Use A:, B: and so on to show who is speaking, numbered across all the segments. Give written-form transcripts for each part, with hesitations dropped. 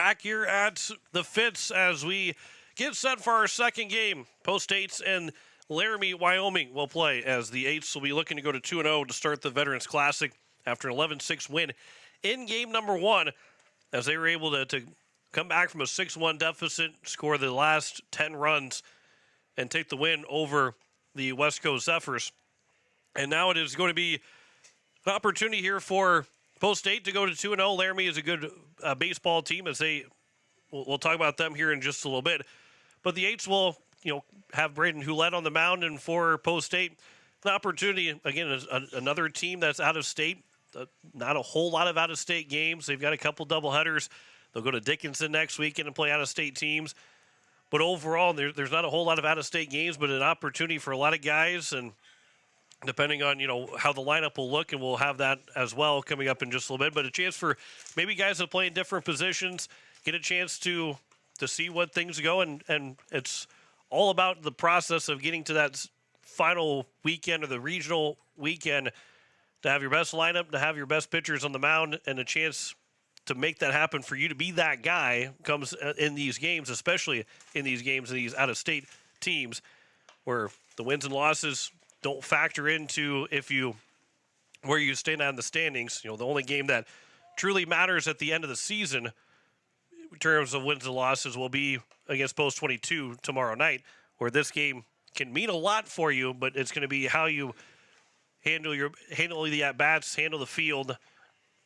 A: back here at the Fitz as we get set for our second game. Post 8s and Laramie, Wyoming will play as the 8s will be looking to go to 2-0 to start the Veterans Classic after an 11-6 win in game number 1 as they were able to come back from a 6-1 deficit, score the last 10 runs, and take the win over the West Coast Zephyrs. And now it is going to be an opportunity here for Post 8 to go to 2-0. Laramie is a good baseball team as we'll talk about them here in just a little bit. But the 8s will, have Braden Hulett on the mound, and for Post 8, an opportunity, again, another team that's out of state. Not a whole lot of out-of-state games. They've got a couple doubleheaders. They'll go to Dickinson next weekend and play out-of-state teams. But overall, there's not a whole lot of out-of-state games, but an opportunity for a lot of guys, and depending on, how the lineup will look, and we'll have that as well coming up in just a little bit. But a chance for maybe guys that play in different positions, get a chance to see what things go, and it's all about the process of getting to that final weekend or the regional weekend to have your best lineup, to have your best pitchers on the mound, and a chance to make that happen for you to be that guy comes in these games, especially in these games of these out-of-state teams where the wins and losses don't factor into where you stand on the standings. The only game that truly matters at the end of the season in terms of wins and losses will be against Post 22 tomorrow night, where this game can mean a lot for you, but it's going to be how you handle the at-bats, handle the field.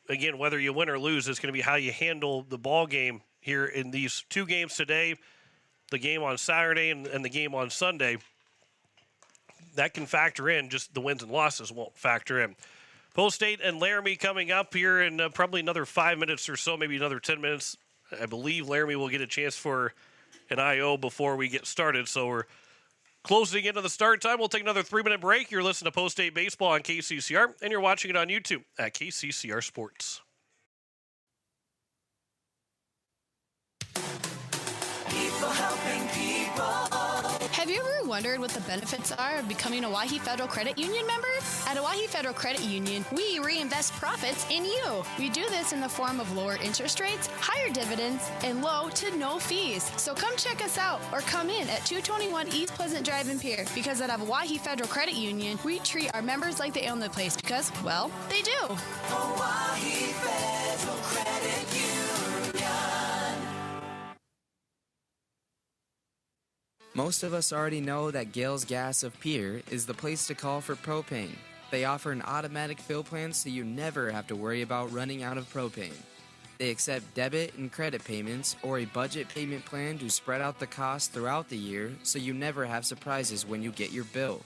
A: Again, whether you win or lose, it's going to be how you handle the ball game here in these two games today, the game on Saturday and the game on Sunday. That can factor in, just the wins and losses won't factor in. Post 8 and Laramie coming up here in probably another 5 minutes or so, maybe another 10 minutes. I believe Laramie will get a chance for an IO before we get started, so we're closing into the start time. We'll take another 3-minute break. You're listening to Post 8 Baseball on KCCR, and you're watching it on YouTube at KCCR Sports.
B: People helping people.
C: Have you ever wondered what the benefits are of becoming a Owyhee Federal Credit Union member? At Owyhee Federal Credit Union, we reinvest profits in you. We do this in the form of lower interest rates, higher dividends, and low to no fees. So come check us out or come in at 221 East Pleasant Drive in Pierre, because at Owyhee Federal Credit Union, we treat our members like they own the place because, well, they do.
B: Owyhee Federal Credit Union.
D: Most of us already know that Gales Gas of Pierre is the place to call for propane. They offer an automatic fill plan so you never have to worry about running out of propane. They accept debit and credit payments or a budget payment plan to spread out the cost throughout the year so you never have surprises when you get your bill.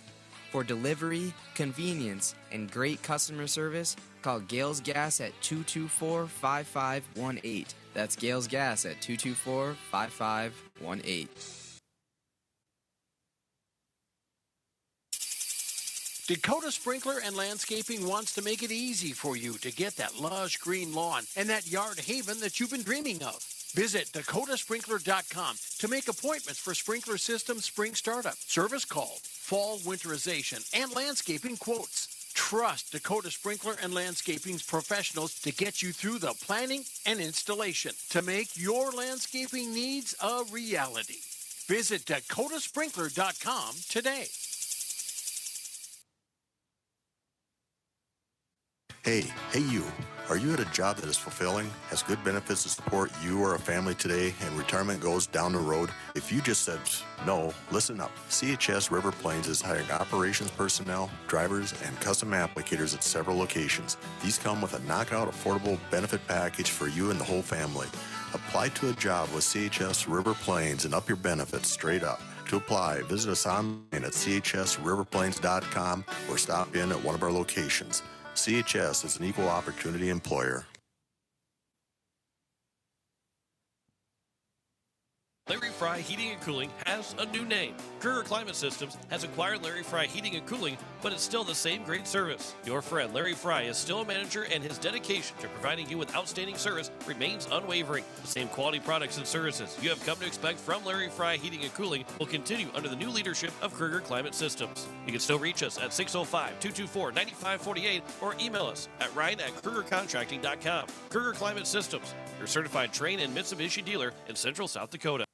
D: For delivery, convenience, and great customer service, call Gales Gas at 224-5518. That's Gales Gas at 224-5518.
E: Dakota Sprinkler and Landscaping wants to make it easy for you to get that lush green lawn and that yard haven that you've been dreaming of. Visit dakotasprinkler.com to make appointments for sprinkler system spring startup, service call, fall winterization, and landscaping quotes. Trust Dakota Sprinkler and Landscaping's professionals to get you through the planning and installation to make your landscaping needs a reality. Visit dakotasprinkler.com today.
F: Hey you. Are you at a job that is fulfilling, has good benefits to support you or a family today, and retirement goes down the road? If you just said no, listen up. CHS River Plains is hiring operations personnel, drivers, and custom applicators at several locations. These come with a knockout affordable benefit package for you and the whole family. Apply to a job with CHS River Plains and up your benefits straight up. To apply, visit us online at chsriverplains.com or stop in at one of our locations. CHS is an equal opportunity employer.
A: Larry Fry Heating and Cooling has a new name. Kruger Climate Systems has acquired Larry Fry Heating and Cooling, but it's still the same great service. Your friend Larry Fry is still a manager, and his dedication to providing you with outstanding service remains unwavering. The same quality products and services you have come to expect from Larry Fry Heating and Cooling will continue under the new leadership of Kruger Climate Systems. You can still reach us at 605-224-9548 or email us at ryan@krugercontracting.com. Kruger Climate Systems, your certified Trane and Mitsubishi dealer in Central South Dakota.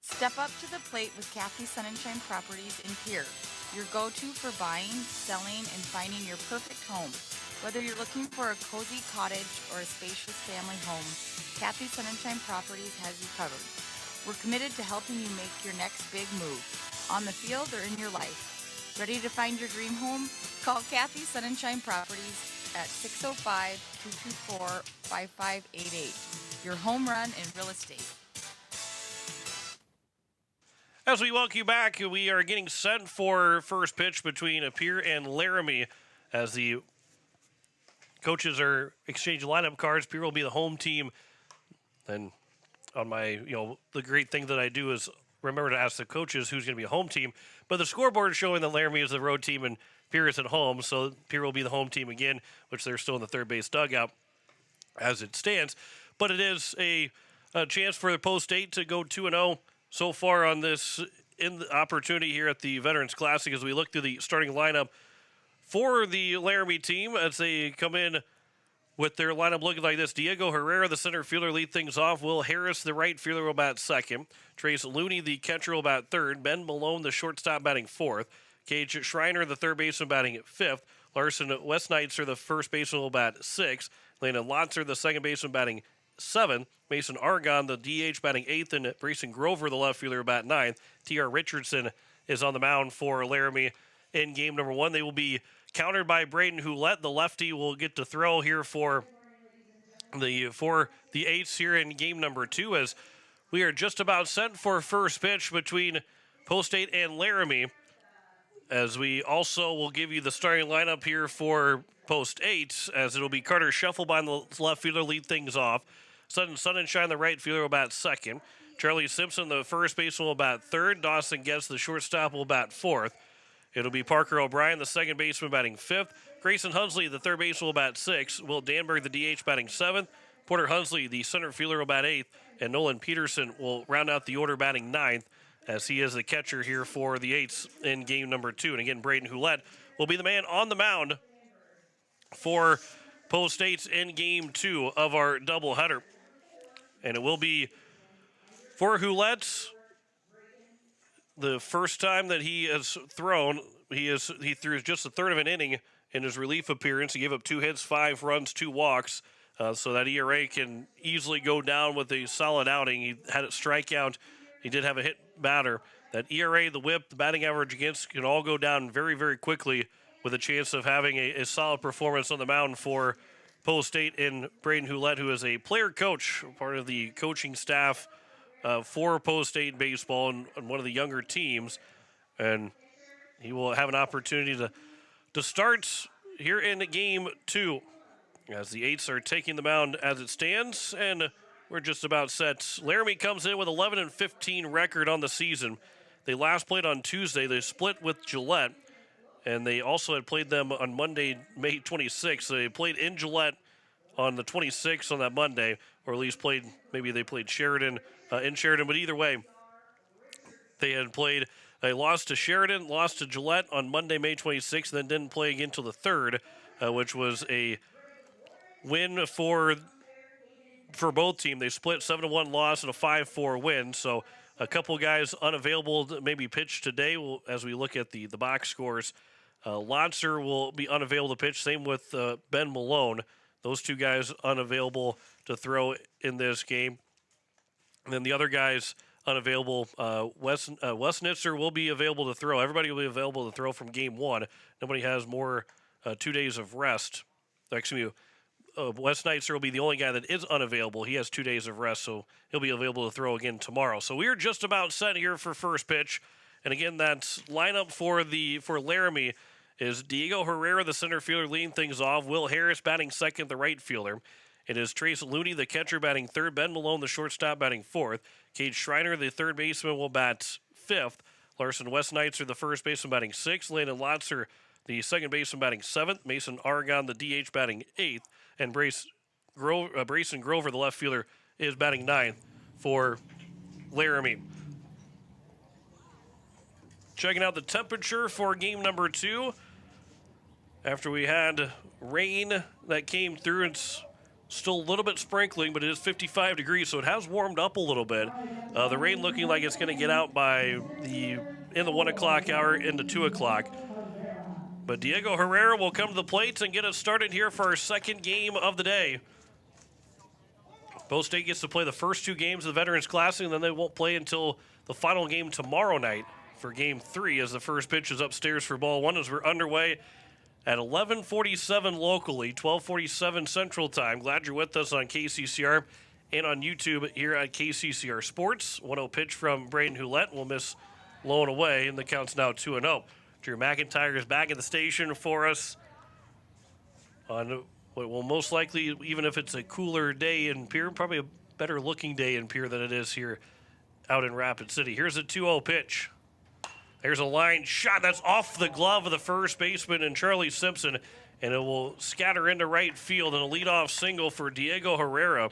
G: Step up to the plate with Kathy Sunshine Properties in Pierre, your go-to for buying, selling, and finding your perfect home. Whether you're looking for a cozy cottage or a spacious family home, Kathy Sunshine Properties has you covered. We're committed to helping you make your next big move, on the field or in your life. Ready to find your dream home? Call Kathy Sunshine Properties at 605-224-5588. Your home run in real estate.
A: As we welcome you back, we are getting set for first pitch between Pierre and Laramie as the coaches are exchanging lineup cards. Pierre will be the home team. And on my, the great thing that I do is remember to ask the coaches who's going to be a home team. But the scoreboard is showing that Laramie is the road team and Pierre is at home. So Pierre will be the home team again, which they're still in the third base dugout as it stands. But it is a chance for the Post 8 to go 2-0 so far on this in the opportunity here at the Veterans Classic as we look through the starting lineup for the Laramie team as they come in with their lineup looking like this. Diego Herrera, the center fielder, lead things off. Will Harris, the right fielder, will bat second. Trace Looney, the catcher, will bat third. Ben Malone, the shortstop, batting fourth. Cage Schreiner, the third baseman, batting fifth. Larson Westneitzer, the first baseman, will bat sixth. Landon Lotzer, the second baseman, batting seventh. Mason Argon, the DH, batting eighth. And Brayson Grover, the left fielder, bat ninth. T.R. Richardson is on the mound for Laramie in game number one. They will be countered by Braden Houlette. The lefty will get to throw here for the Eights here in game number two as we are just about set for first pitch between Post 8 and Laramie. As we also will give you the starting lineup here for Post 8 as it'll be Carter Scheffelbein, the left fielder, lead things off. Sutton Sunshine, the right fielder, will bat second. Charlie Simpson, the first baseman, will bat third. Dawson Getz, the shortstop, will bat fourth. It'll be Parker O'Brien, the second baseman, batting fifth. Grayson Hunsley, the third baseman, will bat sixth. Will Danberg, the DH, batting seventh. Porter Hunsley, the center fielder, will bat eighth. And Nolan Peterson will round out the order, batting ninth, as he is the catcher here for the Eights in game number two. And again, Braden Houlette will be the man on the mound for Post 8 in game two of our doubleheader. And it will be for Houlette the first time that he has thrown. He threw just a third of an inning in his relief appearance. He gave up 2 hits, 5 runs, 2 walks. So that ERA can easily go down with a solid outing. He had a strikeout. He did have a hit batter. That ERA, the whip, the batting average against can all go down very, very quickly with a chance of having a solid performance on the mound for Post 8 in Braden Houlette, who is a player coach, part of the coaching staff for Post 8 baseball and one of the younger teams. And he will have an opportunity to start here in game two as the Eights are taking the mound as it stands. And we're just about set. Laramie comes in with 11-15 record on the season. They last played on Tuesday. They split with Gillette. And they also had played them on Monday, May 26th. So they played in Gillette on the 26th on that Monday, or at least they played Sheridan in Sheridan. But either way, they lost to Sheridan, lost to Gillette on Monday, May 26th, and then didn't play again until the 3rd, which was a win for both teams. They split 7-1 loss and a 5-4 win. So a couple guys unavailable to maybe pitch today as we look at the box scores. Lotzer will be unavailable to pitch. Same with Ben Malone. Those two guys unavailable to throw in this game. And then the other guys unavailable. Westnitzer will be available to throw. Everybody will be available to throw from game one. Nobody has more 2 days of rest. Excuse me. Westnitzer will be the only guy that is unavailable. He has 2 days of rest, so he'll be available to throw again tomorrow. So we're just about set here for first pitch. And again, that's lineup for Laramie is Diego Herrera, the center fielder, leading things off. Will Harris batting second, the right fielder. It is Trace Looney, the catcher, batting third. Ben Malone, the shortstop, batting fourth. Cade Schreiner, the third baseman, will bat fifth. Larson Westneitzer, the first baseman, batting sixth. Landon Lotzer, the second baseman, batting seventh. Mason Aragon, the DH, batting eighth. And Brayson Grover, the left fielder, is batting ninth for Laramie. Checking out the temperature for game number 2. After we had rain that came through, it's still a little bit sprinkling, but it is 55 degrees, so it has warmed up a little bit. The rain looking like it's going to get out in the 1 o'clock hour into 2 o'clock. But Diego Herrera will come to the plate and get us started here for our second game of the day. Both State gets to play the first 2 games of the Veterans Classic, and then they won't play until the final game tomorrow night for game 3, as the first pitch is upstairs for ball 1 as we're underway at 11:47 locally, 12:47 Central Time. Glad you're with us on KCCR and on YouTube here at KCCR Sports. 1-0 pitch from Braden Hulett will miss low and away, and the count's now 2-0. Drew McIntyre is back at the station for us on what will most likely, even if it's a cooler day in Pierre, probably a better looking day in Pierre than it is here out in Rapid City. Here's a 2-0 pitch. There's a line shot that's off the glove of the first baseman and Charlie Simpson, and it will scatter into right field, and a leadoff single for Diego Herrera.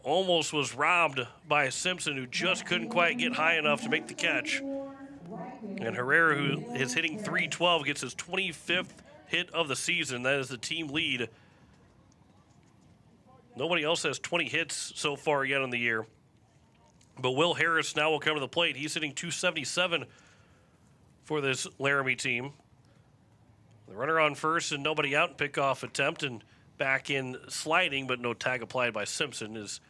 A: Almost was robbed by Simpson, who just couldn't quite get high enough to make the catch. And Herrera, who is hitting .312, gets his 25th hit of the season. That is the team lead. Nobody else has 20 hits so far yet in the year. But Will Harris now will come to the plate. He's hitting .277 for this Laramie team. The runner on first and nobody out, pickoff attempt, and back in sliding, but no tag applied by Simpson, as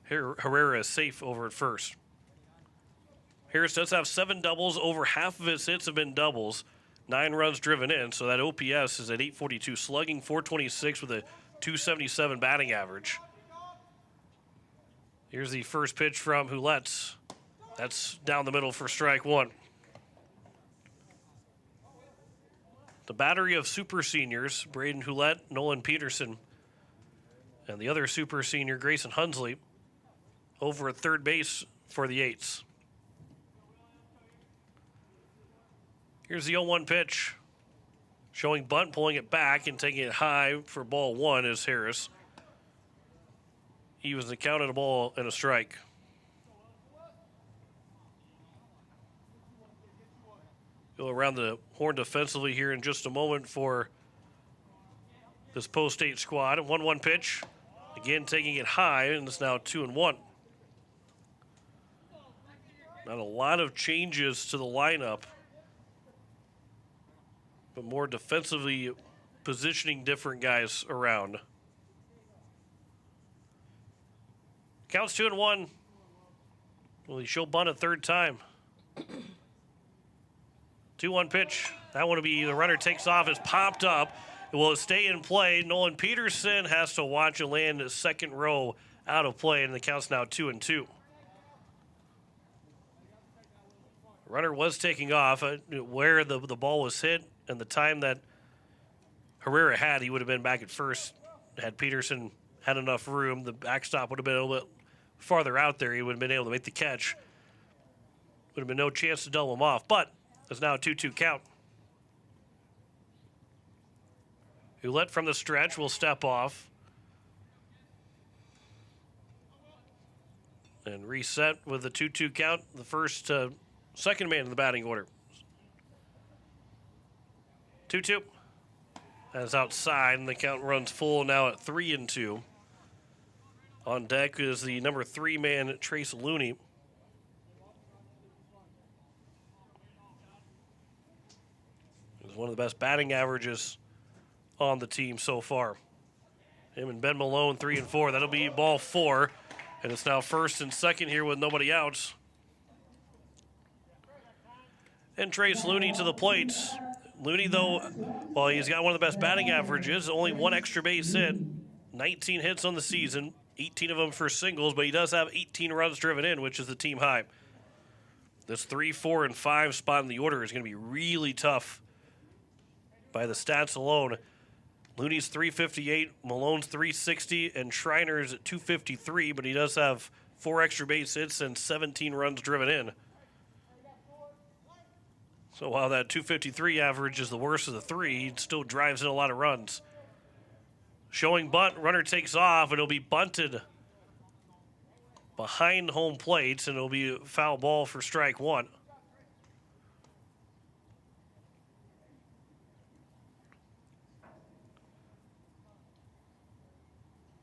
A: Herrera is safe over at first. Harris does have 7 doubles. Over half of his hits have been doubles. 9 runs driven in, so that OPS is at .842, slugging .426 with a .277 batting average. Here's the first pitch from Hulett. That's down the middle for strike 1. The battery of super seniors, Braden Hulett, Nolan Peterson, and the other super senior, Grayson Hunsley, over at third base for the Eights. Here's the 0-1 pitch. Showing bunt, pulling it back and taking it high for ball 1 is Harris. He was accounted a ball and a strike. Go around the horn defensively here in just a moment for this post-8 squad. 1-1 pitch. Again, taking it high, and it's now 2-1. Not a lot of changes to the lineup, but more defensively positioning different guys around. Counts 2-1. Will he show bunt a third time? 2-1 pitch. That one will be, the runner takes off, is popped up. It will stay in play. Nolan Peterson has to watch and land his second row out of play, and the count's now 2-2. Runner was taking off. Where the ball was hit and the time that Herrera had, he would have been back at first. Had Peterson had enough room, the backstop would have been a little bit farther out there. He would have been able to make the catch. Would have been no chance to double him off, but it's now a 2-2 count. Hulett from the stretch will step off and reset with a 2-2 count. The first, second man in the batting order. 2-2. That's outside, and the count runs full now at 3-2. On deck is the number 3 man, Trace Looney. He's one of the best batting averages on the team so far. Him and Ben Malone, 3 and 4. That'll be ball 4. And it's now first and second here with nobody out. And Trace Looney to the plate. Looney, though, while he's got one of the best batting averages, only 1 extra base hit, 19 hits on the season, 18 of them for singles, but he does have 18 runs driven in, which is the team high. This 3, 4, and 5 spot in the order is going to be really tough by the stats alone Looney's 358, Malone's 360, and Schreiner's at 253, but he does have 4 extra base hits and 17 runs driven in. So while that 253 average is the worst of the 3, he still drives in a lot of runs. Showing bunt, runner takes off, and it'll be bunted behind home plate, and it'll be a foul ball for strike 1.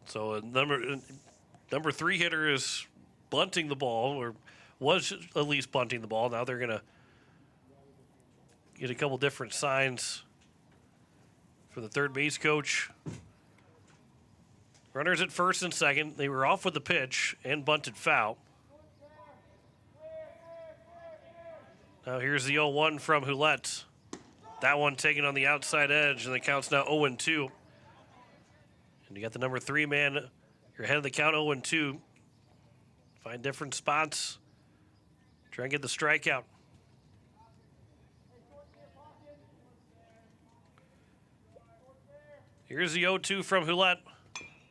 A: So a number 3 hitter is bunting the ball, or was at least bunting the ball. Now they're going to get a couple different signs for the third base coach. Runners at first and second. They were off with the pitch and bunted foul. Now here's the 0-1 from Hulette. That one taken on the outside edge, and the count's now 0-2. And you got the number 3 man. You're ahead of the count 0-2. Find different spots. Try and get the strikeout. Here's the 0-2 from Hulette.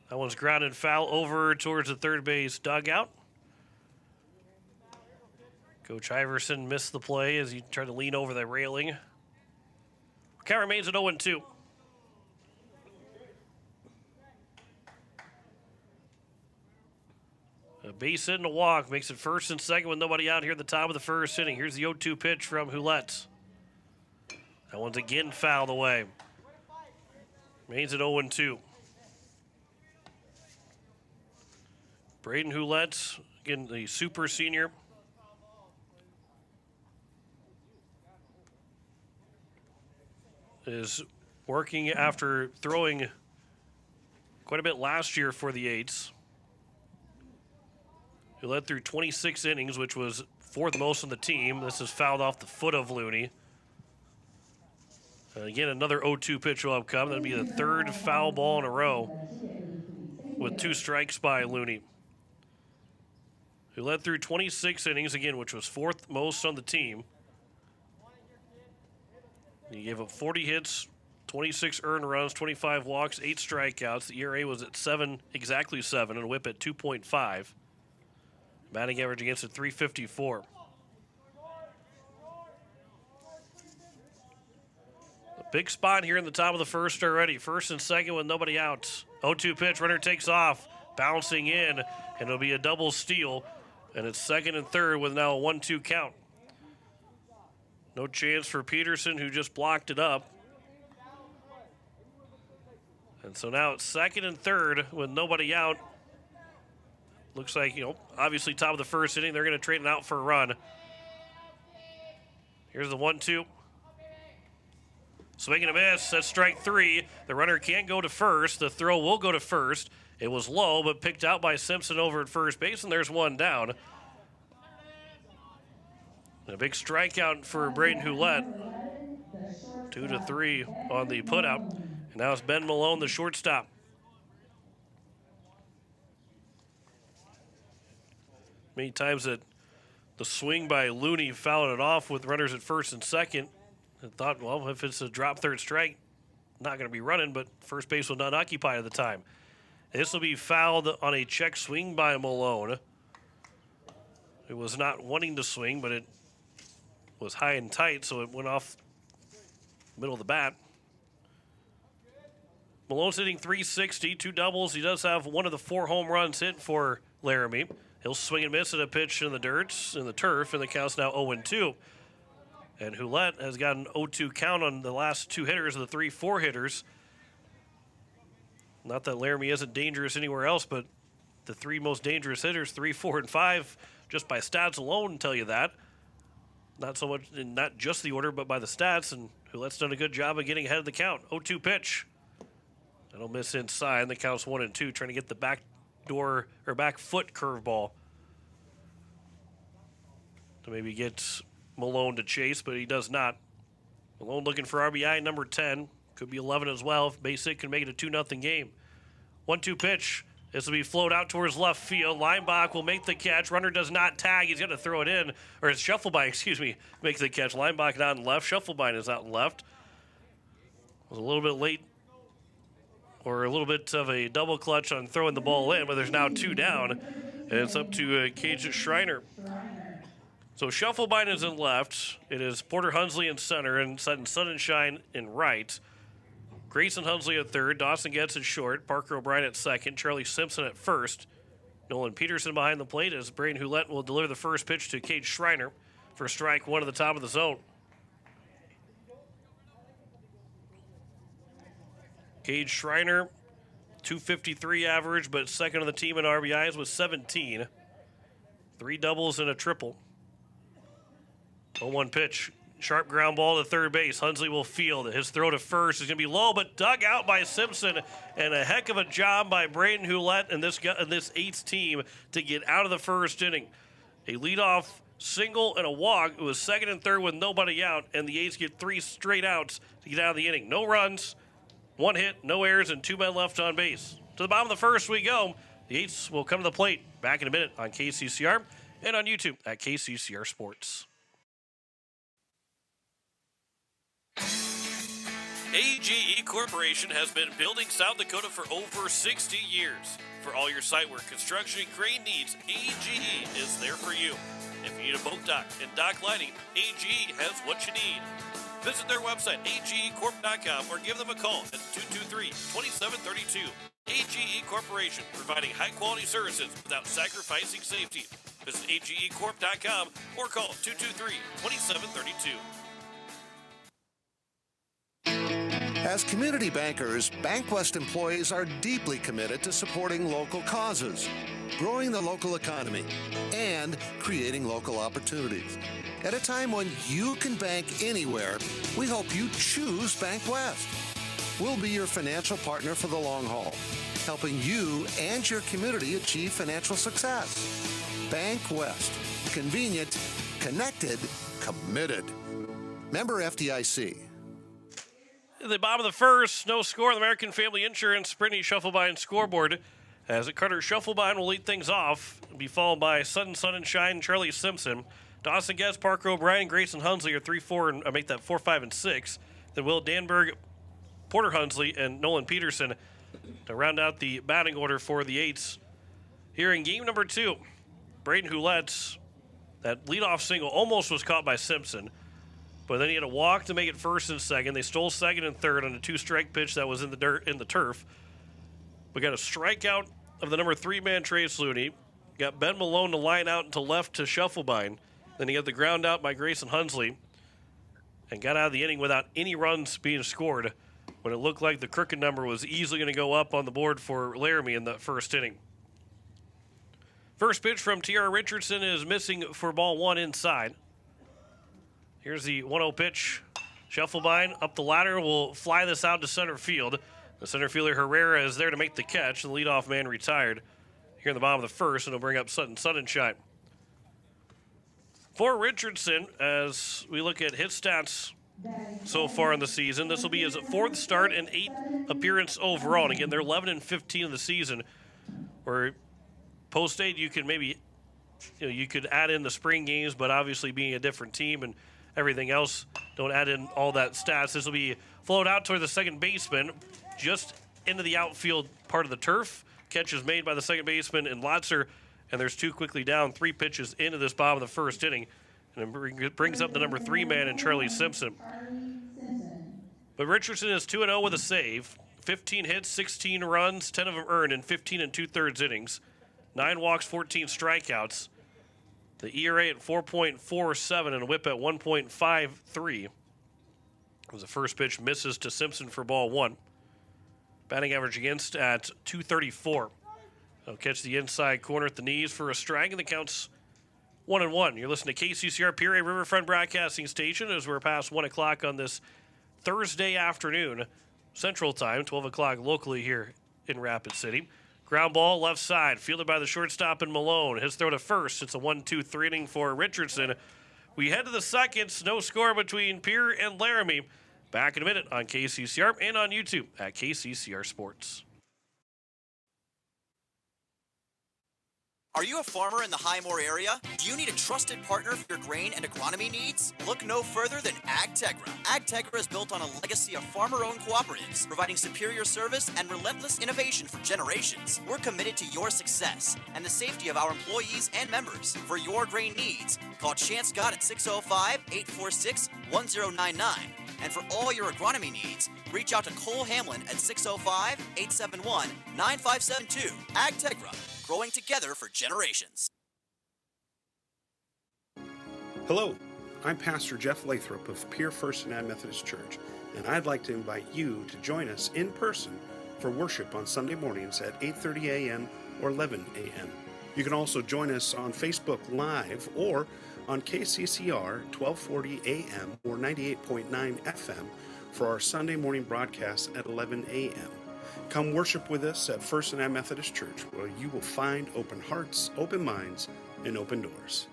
A: That one's grounded foul over towards the third base dugout. Coach Iverson missed the play as he tried to lean over the railing. Count remains at 0-2. A base hit and a walk makes it first and second with nobody out here at the top of the first inning. Here's the 0-2 pitch from Hulette. That one's again fouled away. Remains at 0-2. Braden Hulette, again, the super senior. Is working after throwing quite a bit last year for the Eights. He led through 26 innings, which was 4th most on the team. This is fouled off the foot of Looney. Again, another 0-2 pitch will have come. That'll be the 3rd foul ball in a row with 2 strikes by Looney. Who led through 26 innings, again, which was 4th most on the team. He gave up 40 hits, 26 earned runs, 25 walks, 8 strikeouts. The ERA was at 7, exactly 7, and a whip at 2.5. Batting average against at 354. A big spot here in the top of the first already. First and second with nobody out. 0-2 pitch, runner takes off, bouncing in, and it'll be a double steal. And it's second and third with now a 1-2 count. No chance for Peterson, who just blocked it up. And so now it's second and third with nobody out. Looks like, obviously top of the first inning, they're going to trade it out for a run. Here's the 1-2. Swing and a miss. That's strike 3. The runner can't go to first. The throw will go to first. It was low, but picked out by Simpson over at first base, and there's one down. And a big strikeout for Braden Hulette. 2-3 on the putout. And now it's Ben Malone, the shortstop. Many times that the swing by Looney fouled it off with runners at first and second. And thought, well, if it's a drop third strike, not going to be running, but first base was not occupied at the time. This will be fouled on a check swing by Malone. It was not wanting to swing, but it was high and tight, so it went off middle of the bat. Malone's hitting 360, 2 doubles. He does have one of the 4 home runs hit for Laramie. He'll swing and miss at a pitch in the turf, and the count's now 0-2. And Hulette has got an 0-2 count on the last 2 hitters of the 3-4 hitters. Not that Laramie isn't dangerous anywhere else, but the 3 most dangerous hitters, 3, 4, and 5, just by stats alone tell you that. Not so much, not just the order, but by the stats, and Hulette's done a good job of getting ahead of the count. 0-2 pitch. That'll miss inside, and the count's 1-2, trying to get the back foot curveball to maybe get Malone to chase, but he does not. Malone looking for RBI number 10. Could be 11 as well if base hit can make it a 2-0 game. 1-2 pitch. This will be float out towards left field. Lineback will make the catch. Runner does not tag. He's going to throw it in. Or it's Shufflebine, makes the catch. Lineback out in left. Shufflebine is out in left. Was a little bit late or a little bit of a double clutch on throwing the ball in, but there's now 2 down, and it's up to Cage Schreiner. So Shufflebine is in left. It is Porter Hunsley in center and Suddenshine in right. Grayson Hunsley at third. Dawson Getz at short. Parker O'Brien at second. Charlie Simpson at first. Nolan Peterson behind the plate as Braden Houlette will deliver the first pitch to Cage Schreiner for strike one at the top of the zone. Cage Schreiner, 253 average, but second on the team in RBIs with 17. 3 doubles and a triple. 0-1 pitch. Sharp ground ball to third base. Hunsley will field it. His throw to first is going to be low, but dug out by Simpson. And a heck of a job by Braden Houlette and this Eights team to get out of the first inning. A leadoff single and a walk. It was second and third with nobody out, and the Eights get 3 straight outs to get out of the inning. No runs, 1 hit, no errors, and 2 men left on base. To the bottom of the first we go. The Eights will come to the plate back in a minute on KCCR and on YouTube at KCCR Sports. AGE Corporation has been building South Dakota for over 60 years. For all your site work, construction, and crane needs, AGE is there for you. If you need a boat dock and dock lighting, AGE has what you need. Visit their website, agecorp.com, or give them a call at 223-2732. AGE Corporation, providing high-quality services without sacrificing safety. Visit agecorp.com or call 223-2732.
H: As community bankers, BankWest employees are deeply committed to supporting local causes, growing the local economy, and creating local opportunities. At a time when you can bank anywhere, we hope you choose BankWest. We'll be your financial partner for the long haul, helping you and your community achieve financial success. BankWest. Convenient, connected, committed. Member FDIC.
A: At the bottom of the first, no score on the American Family Insurance Brittany Shufflebine scoreboard. As Carter Shufflebine will lead things off, be followed by Suddenshine, Charlie Simpson. Dawson Getz, Parker O'Brien, Grayson Hunsley are 3-4, and I make that 4-5 and 6. Then Will Danberg, Porter Hunsley, and Nolan Peterson to round out the batting order for the Eights. Here in game number 2, Braden Houlette, that leadoff single almost was caught by Simpson. But then he had a walk to make it first and second. They stole second and third on a 2-strike pitch that was in the turf. We got a strikeout of the number 3 man Trace Looney. Got Ben Malone to line out to left to Shufflebine. Then he got the ground out by Grayson Hunsley and got out of the inning without any runs being scored when it looked like the crooked number was easily going to go up on the board for Laramie in the first inning. First pitch from T.R. Richardson is missing for ball 1 inside. Here's the 1-0 pitch. Shufflebine up the ladder will fly this out to center field. The center fielder Herrera is there to make the catch. The leadoff man retired here in the bottom of the first, and it'll bring up Suddenshine. For Richardson, as we look at his stats so far in the season, this will be his 4th start and 8th appearance overall. And again, they're 11 and 15 in the season. Where post-8, you can maybe, you could add in the spring games, but obviously being a different team and everything else, don't add in all that stats. This will be flowed out toward the second baseman, just into the outfield part of the turf. Catch is made by the second baseman in Lotzer, and there's 2 quickly down, 3 pitches into this bottom of the first inning. And it brings up the number 3 man in Charlie Simpson. But Richardson is 2-0 with a save. 15 hits, 16 runs, 10 of them earned in 15 2/3 innings. 9 walks, 14 strikeouts. The ERA at 4.47 and a whip at 1.53. As the first pitch misses to Simpson for ball 1. Batting average against at 234. He'll catch the inside corner at the knees for a strike, and the count's 1-1. You're listening to KCCR Pierre Riverfront Broadcasting Station as we're past 1 o'clock on this Thursday afternoon, Central Time, 12 o'clock locally here in Rapid City. Ground ball left side, fielded by the shortstop in Malone. His throw to first. It's a 1-2-3 inning for Richardson. We head to the seconds. No score between Pierre and Laramie. Back in a minute on KCCR and on YouTube at KCCR Sports.
I: Are you a farmer in the Highmore area? Do you need a trusted partner for your grain and agronomy needs? Look no further than AgTegra. AgTegra is built on a legacy of farmer-owned cooperatives, providing superior service and relentless innovation for generations. We're committed to your success and the safety of our employees and members. For your grain needs, call Chance Scott at 605-846-1099. And for all your agronomy needs, reach out to Cole Hamlin at 605-871-9572. AgTegra, growing together for generations.
J: Hello, I'm Pastor Jeff Lathrop of Pierre First United Methodist Church, and I'd like to invite you to join us in person for worship on Sunday mornings at 8:30 a.m. or 11 a.m. You can also join us on Facebook Live or on KCCR 1240 AM or 98.9 FM for our Sunday morning broadcast at 11 a.m. Come worship with us at First United Methodist Church, where you will find open hearts, open minds, and open doors.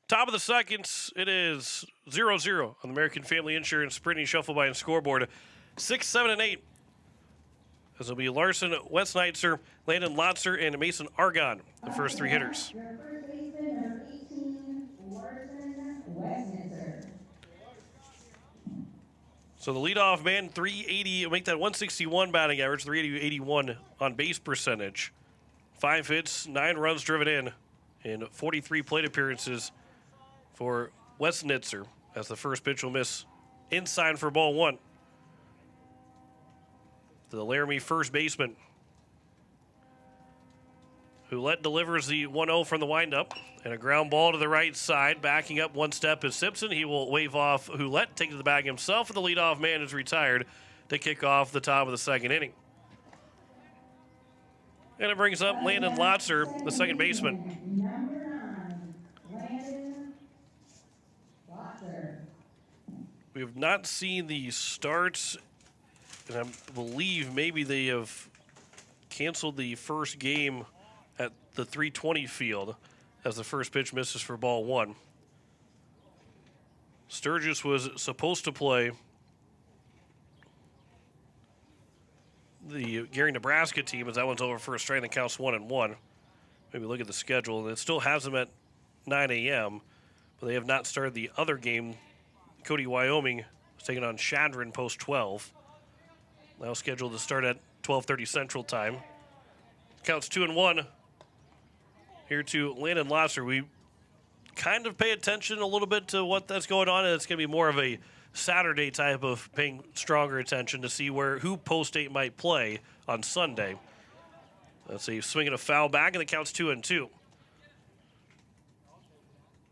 A: Top of the second, it is 0-0 on the American Family Insurance Sprinting Shuffle by and scoreboard. 6, 7, and 8. As it'll be Larson, Westneitzer, Landon Lotzer, and Mason Argon, the first three hitters. So the leadoff man, 380, make that 161 batting average, 381 on base percentage. 5 hits, 9 runs driven in, and 43 plate appearances for Westnitzer, as the first pitch will miss inside for ball 1. The Laramie first baseman. Houlette delivers the 1-0 from the windup, and a ground ball to the right side. Backing up one step is Simpson. He will wave off Houlette, take to the bag himself, and the leadoff man is retired to kick off the top of the second inning. And it brings up Landon Lotzer, the second baseman. We have not seen the starts, and I believe maybe they have canceled the first game at the 320 field as the first pitch misses for ball 1. Sturgis was supposed to play the Gary, Nebraska team, as that one's over for a strike that counts 1-1. Maybe look at the schedule, and it still has them at 9 a.m., but they have not started the other game. Cody, Wyoming is taking on Chadron post 12. Now scheduled to start at 12:30 Central Time. Counts 2-1. Here to Landon Losser. We kind of pay attention a little bit to what that's going on, and it's going to be more of a Saturday type of paying stronger attention to see who post-8 might play on Sunday. Let's see, swinging a foul back, and it counts 2-2.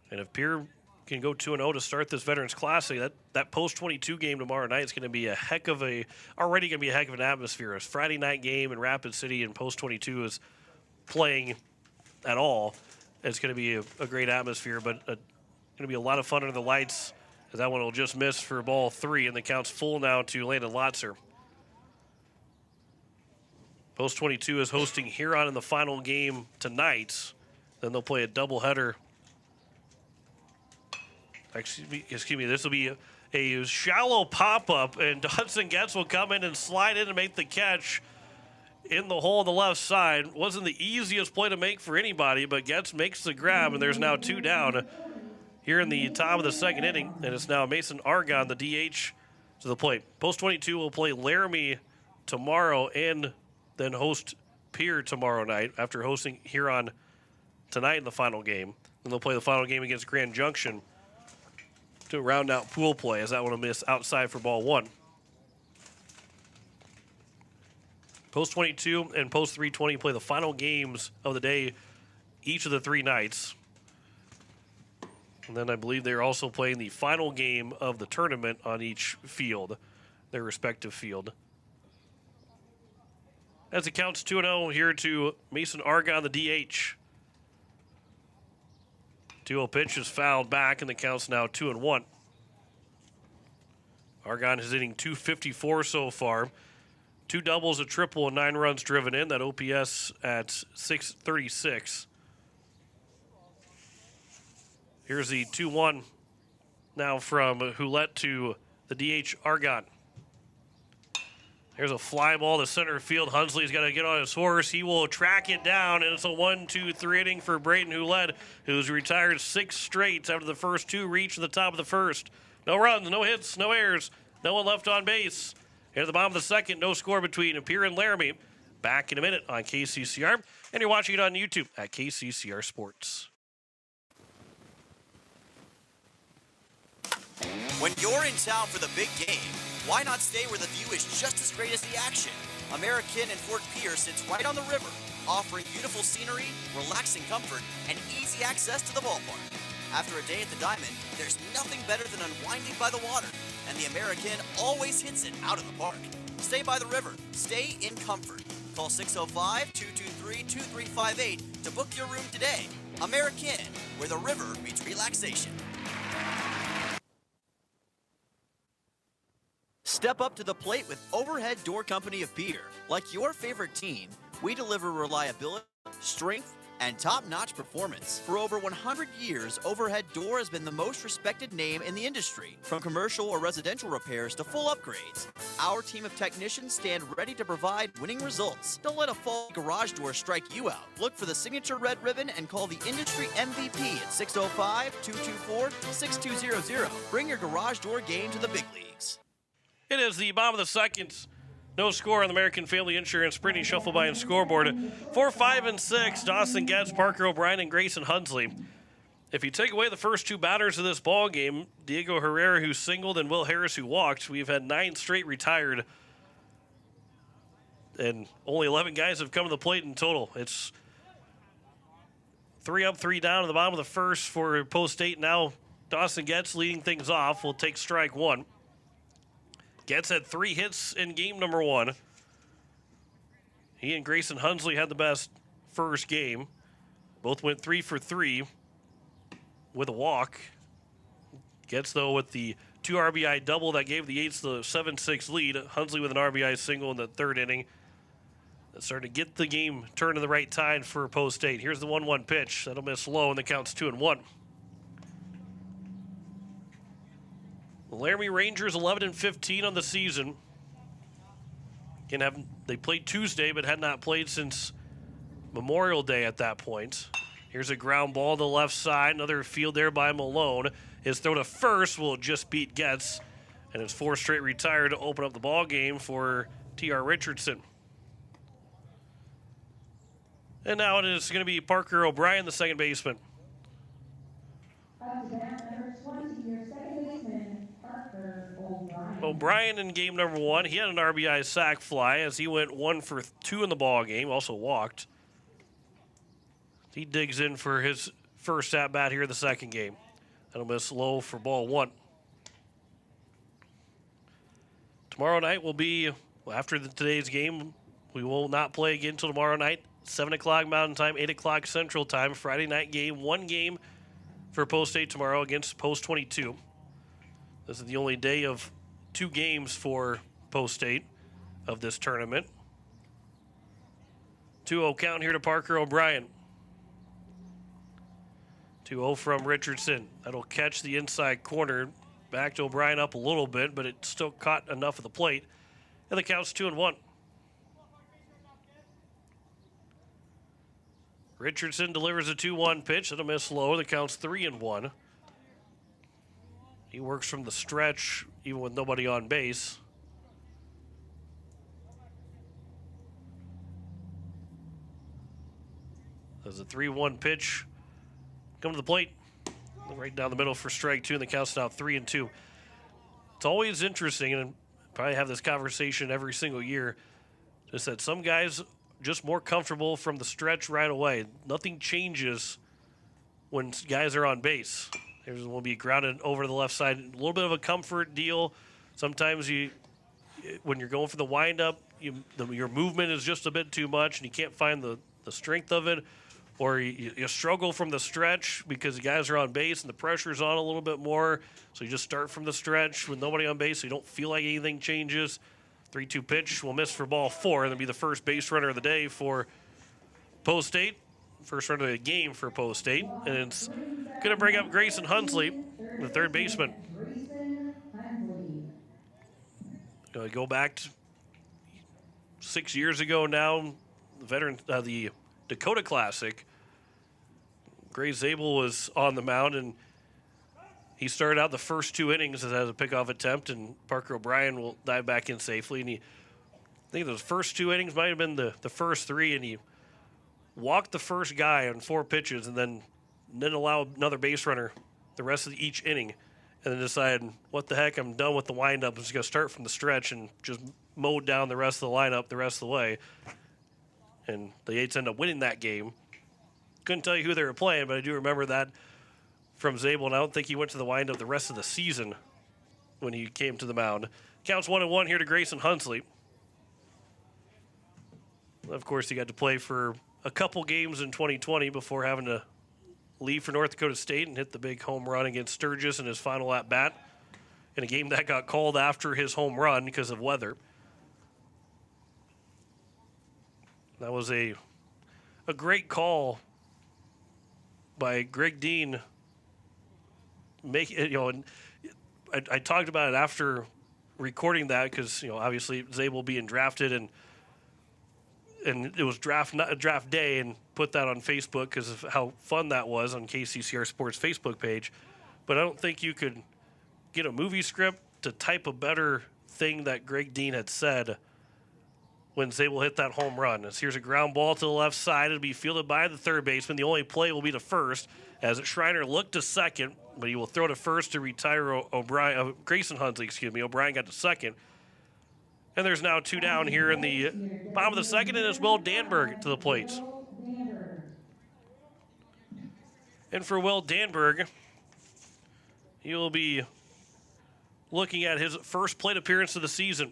A: And if Pierre can go 2-0 to start this Veterans Classic, that post-22 game tomorrow night is going to be already going to be a heck of an atmosphere. A Friday night game in Rapid City, and post-22 is playing at all. It's going to be a great atmosphere, but going to be a lot of fun under the lights, as that one will just miss for ball 3, and the count's full now to Landon Lotzer. Post 22 is hosting Huron in the final game tonight. Then they'll play a doubleheader. Excuse me, this will be a shallow pop-up, and Hudson Getz will come in and slide in and make the catch in the hole on the left side. Wasn't the easiest play to make for anybody, but Getz makes the grab, and there's now 2 down here in the top of the second inning, and it's now Mason Argon, the DH, to the plate. Post 22 will play Laramie tomorrow and then host Pierre tomorrow night after hosting Huron tonight in the final game. Then they'll play the final game against Grand Junction to round out pool play, as that one will miss outside for ball 1. Post 22 and post 320 play the final games of the day each of the 3 nights. And then I believe they're also playing the final game of the tournament on each field, their respective field. As it counts 2-0 here to Mason Argon, the DH. 2-0 pitch is fouled back, and the count's now 2-1. Argon is hitting .254 so far. 2 doubles, a triple, and 9 runs driven in. That OPS at .636. Here's the 2-1 now from Houlette to the DH Argon. There's a fly ball to center field. Hunsley's got to get on his horse. He will track it down, and it's a 1-2-3 inning for Brayton Hulett, who's retired 6 straight after the first 2 reached the top of the first. No runs, no hits, no errors, no one left on base. Here at the bottom of the second, no score between Pierre and Laramie. Back in a minute on KCCR, and you're watching it on YouTube at KCCR Sports.
I: When you're in town for the big game, why not stay where the view is just as great as the action? American in Fort Pierce sits right on the river, offering beautiful scenery, relaxing comfort, and easy access to the ballpark. After a day at the Diamond, there's nothing better than unwinding by the water, and the American always hits it out of the park. Stay by the river. Stay in comfort. Call 605-223-2358 to book your room today. American, where the river meets relaxation. Step up to the plate with Overhead Door Company of Pierre. Like your favorite team, we deliver reliability, strength, and top-notch performance. For over 100 years, Overhead Door has been the most respected name in the industry. From commercial or residential repairs to full upgrades, our team of technicians stand ready to provide winning results. Don't let a faulty garage door strike you out. Look for the signature red ribbon and call the industry MVP at 605-224-6200. Bring your garage door game to the big leagues.
A: It is the bottom of the second. No score on the American Family Insurance Printing Shuffle by and scoreboard. 4, 5, and 6, Dawson Getz, Parker O'Brien, and Grayson Hunsley. If you take away the first 2 batters of this ball game, Diego Herrera, who singled, and Will Harris, who walked, we've had 9 straight retired. And only 11 guys have come to the plate in total. It's 3 up, 3 down in the bottom of the first for Post State. Now Dawson Getz leading things off. Will take strike 1. Getz had 3 hits in game number 1. He and Grayson Hunsley had the best first game. Both went 3 for 3 with a walk. Getz, though, with the 2 RBI double that gave the Eights the 7-6 lead. Hunsley with an RBI single in the 3rd inning. That started to get the game turned to the right tide for Post State. Here's the 1-1 pitch. That'll miss low, and the count's 2-1. The Laramie Rangers 11-15 on the season. They played Tuesday, but had not played since Memorial Day at that point. Here's a ground ball to the left side. Another field there by Malone. His throw to first will just beat Getz, and it's 4 straight retired to open up the ball game for T.R. Richardson. And now it is going to be Parker O'Brien, the second baseman. O'Brien in game number 1, he had an RBI sac fly as he went 1 for 2 in the ball game, also walked. He digs in for his first at-bat here in the second game. That'll miss low for ball 1. Tomorrow night will be, after today's game, we will not play again until tomorrow night, 7 o'clock Mountain Time, 8 o'clock Central Time, Friday night game. 1 game for Post State tomorrow against Post 22. This is the only day of 2 games for Post State of this tournament. 2-0 count here to Parker O'Brien. 2-0 from Richardson. That'll catch the inside corner. Back to O'Brien up a little bit, but it still caught enough of the plate. And the count's 2-1. Richardson delivers a 2-1 pitch. That'll miss low. The count's 3-1. He works from the stretch, even with nobody on base. There's a 3-1 pitch. Come to the plate. Right down the middle for strike 2, and the count's now 3-2. It's always interesting, and I probably have this conversation every single year, just that some guys just more comfortable from the stretch right away. Nothing changes when guys are on base. There's will be grounded over to the left side. A little bit of a comfort deal. Sometimes when you're going for the windup, your movement is just a bit too much, and you can't find the strength of it. Or you struggle from the stretch because the guys are on base and the pressure's on a little bit more. So you just start from the stretch with nobody on base so you don't feel like anything changes. 3-2 pitch will miss for ball 4. And it'll be the first base runner of the day for Post State. First runner of the game for Post State. And it's going to bring up Grayson Hunsley, the third baseman. Going to go back. 6 years ago now, the Dakota Classic. Gray Zabel was on the mound, and he started out the first 2 innings as a pickoff attempt, and Parker O'Brien will dive back in safely. And I think those first 2 innings might have been the first 3, and he walked the first guy on 4 pitches and then didn't allow another base runner the rest of each inning, and then decided, what the heck, I'm done with the windup. I'm just going to start from the stretch and just mowed down the rest of the lineup the rest of the way. And the Aids end up winning that game. Couldn't tell you who they were playing, but I do remember that from Zabel, and I don't think he went to the windup the rest of the season when he came to the mound. Counts 1-1 here to Grayson Hunsley. Of course, he got to play for a couple games in 2020 before having to leave for North Dakota State and hit the big home run against Sturgis in his final at-bat in a game that got called after his home run because of weather. That was a great call by Greg Dean. And I talked about it after recording that because, obviously Zabel being drafted and it was draft day, and put that on Facebook because of how fun that was on KCCR Sports Facebook page. But I don't think you could get a movie script to type a better thing that Greg Dean had said when Zabel hit that home run. As here's a ground ball to the left side. It'll be fielded by the third baseman. The only play will be to first, as Schreiner looked to second, but he will throw to first to retire Grayson Hunsley. O'Brien got to second. And there's now 2 down here in the bottom of the second, and it's Will Danberg to the plate. And for Will Danberg, he will be looking at his first plate appearance of the season.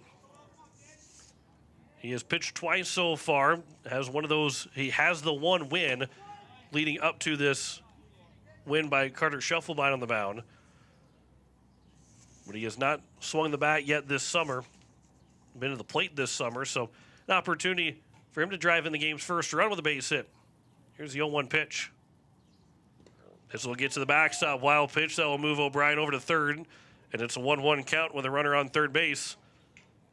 A: He has pitched twice so far. He has the 1 win leading up to this win by Carter Scheffelbein on the mound. But he has not swung the bat yet this summer. Been to the plate this summer, so an opportunity for him to drive in the game's first run with a base hit. Here's the 0-1 pitch. This will get to the backstop. Wild pitch that will move O'Brien over to third, and it's a 1-1 count with a runner on third base.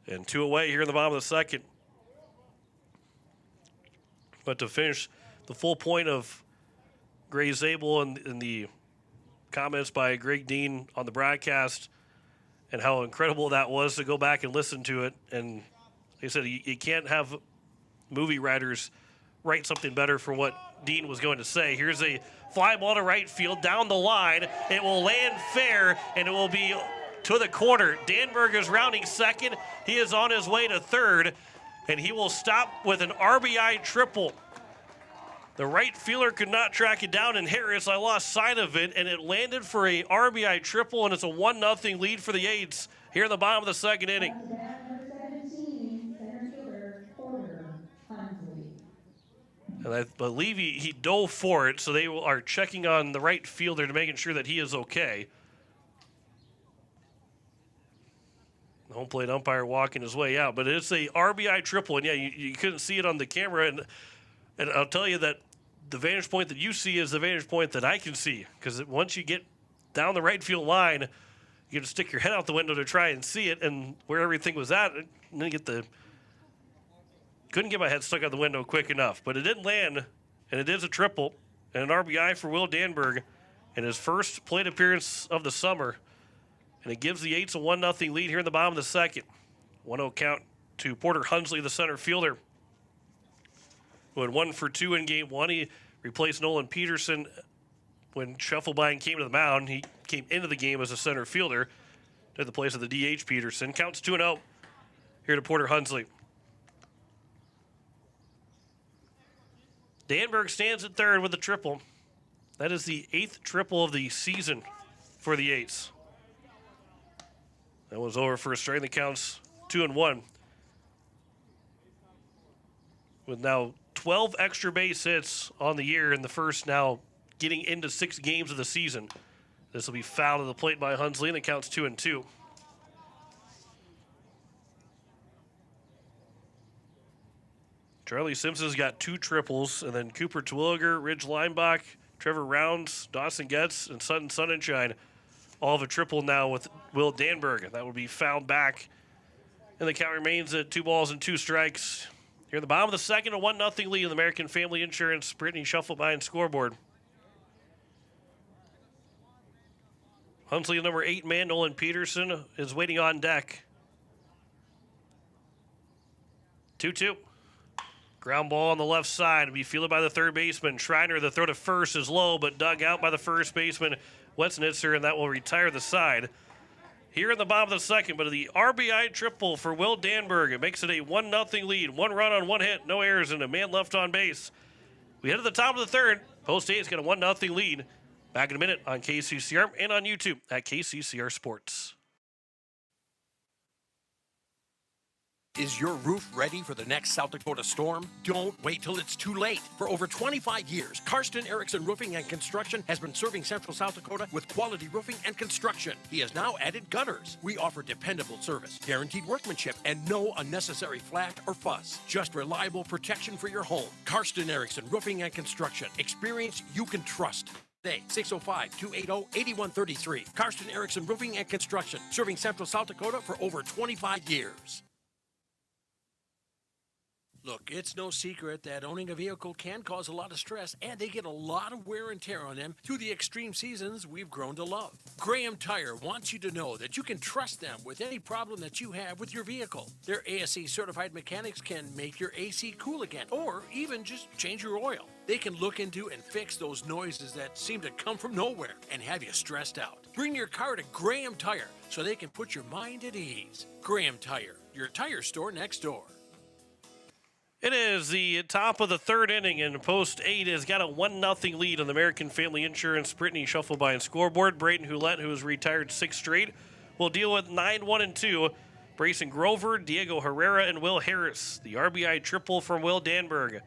A: And 2 away here in the bottom of the second. But to finish the full point of Gray Zabel and the comments by Greg Dean on the broadcast, and how incredible that was to go back and listen to it. And like I said, you can't have movie writers write something better for what Dean was going to say. Here's a fly ball to right field down the line. It will land fair, and it will be to the corner. Danberg is rounding second. He is on his way to third, and he will stop with an RBI triple. The right fielder could not track it down, and Harris, I lost sight of it, and it landed for a RBI triple, and it's a 1-0 lead for the Aids here in the bottom of the second inning. And I believe he dove for it, so they are checking on the right fielder to making sure that he is okay. The home plate umpire walking his way out, but it's a RBI triple, and yeah, you couldn't see it on the camera, and I'll tell you that the vantage point that you see is the vantage point that I can see, because once you get down the right field line, you got to stick your head out the window to try and see it, and where everything was at, and then couldn't get my head stuck out the window quick enough, but it didn't land, and it is a triple and an RBI for Will Danberg in his first plate appearance of the summer, and it gives the Aids a 1-0 lead here in the bottom of the second. 1-0 count to Porter Hunsley, the center fielder, who had 1 for 2 in game 1. He replaced Nolan Peterson when Scheffelbein came to the mound. He came into the game as a center fielder, took the place of the DH Peterson. Counts 2-0 here to Porter Hunsley. Danberg stands at third with a triple. That is the 8th triple of the season for the Aids. That was over for a strike. The counts 2-1. With now 12 extra base hits on the year in the first, now getting into 6 games of the season. This will be fouled to the plate by Hunsley, and it counts 2-2. Charlie Simpson's got 2 triples, and then Cooper Terwilliger, Ridge Lineback, Trevor Rounds, Dawson Getz, and Sutton Sunshine all have a triple now with Will Danberg. That will be fouled back, and the count remains at 2 balls and 2 strikes Here at the bottom of the second, a 1-0 lead in the American Family Insurance Brittany Shuffle behind scoreboard. Huntley, the number 8 man, Nolan Peterson, is waiting on deck. 2-2. Ground ball on the left side to be fielded by the third baseman. Schreiner, the throw to first is low, but dug out by the first baseman, Wetznitzer, and that will retire the side. Here in the bottom of the second, but the RBI triple for Will Danberg. It makes it a 1-0 lead. 1 run on 1 hit, no errors, and a man left on base. We head to the top of the third. Post 8's got a 1-0 lead. Back in a minute on KCCR and on YouTube at KCCR Sports.
E: Is your roof ready for the next South Dakota storm? Don't wait till it's too late. For over 25 years, Karsten Erickson Roofing and Construction has been serving Central South Dakota with quality roofing and construction. He has now added gutters. We offer dependable service, guaranteed workmanship, and no unnecessary flack or fuss. Just reliable protection for your home. Karsten Erickson Roofing and Construction. Experience you can trust. Today, 605-280-8133. Karsten Erickson Roofing and Construction, serving Central South Dakota for over 25 years. Look, it's no secret that owning a vehicle can cause a lot of stress, and they get a lot of wear and tear on them through the extreme seasons we've grown to love. Graham Tire wants you to know that you can trust them with any problem that you have with your vehicle. Their ASE certified mechanics can make your AC cool again, or even just change your oil. They can look into and fix those noises that seem to come from nowhere and have you stressed out. Bring your car to Graham Tire so they can put your mind at ease. Graham Tire, your tire store next door.
A: It is the top of the third inning, and Post 8 has got a 1-0 lead on the American Family Insurance Brittany Shuffle by scoreboard. Braden Houlette, who has retired 6 straight, will deal with 9-1-2. Brayson Grover, Diego Herrera, and Will Harris. The RBI triple from Will Danberg.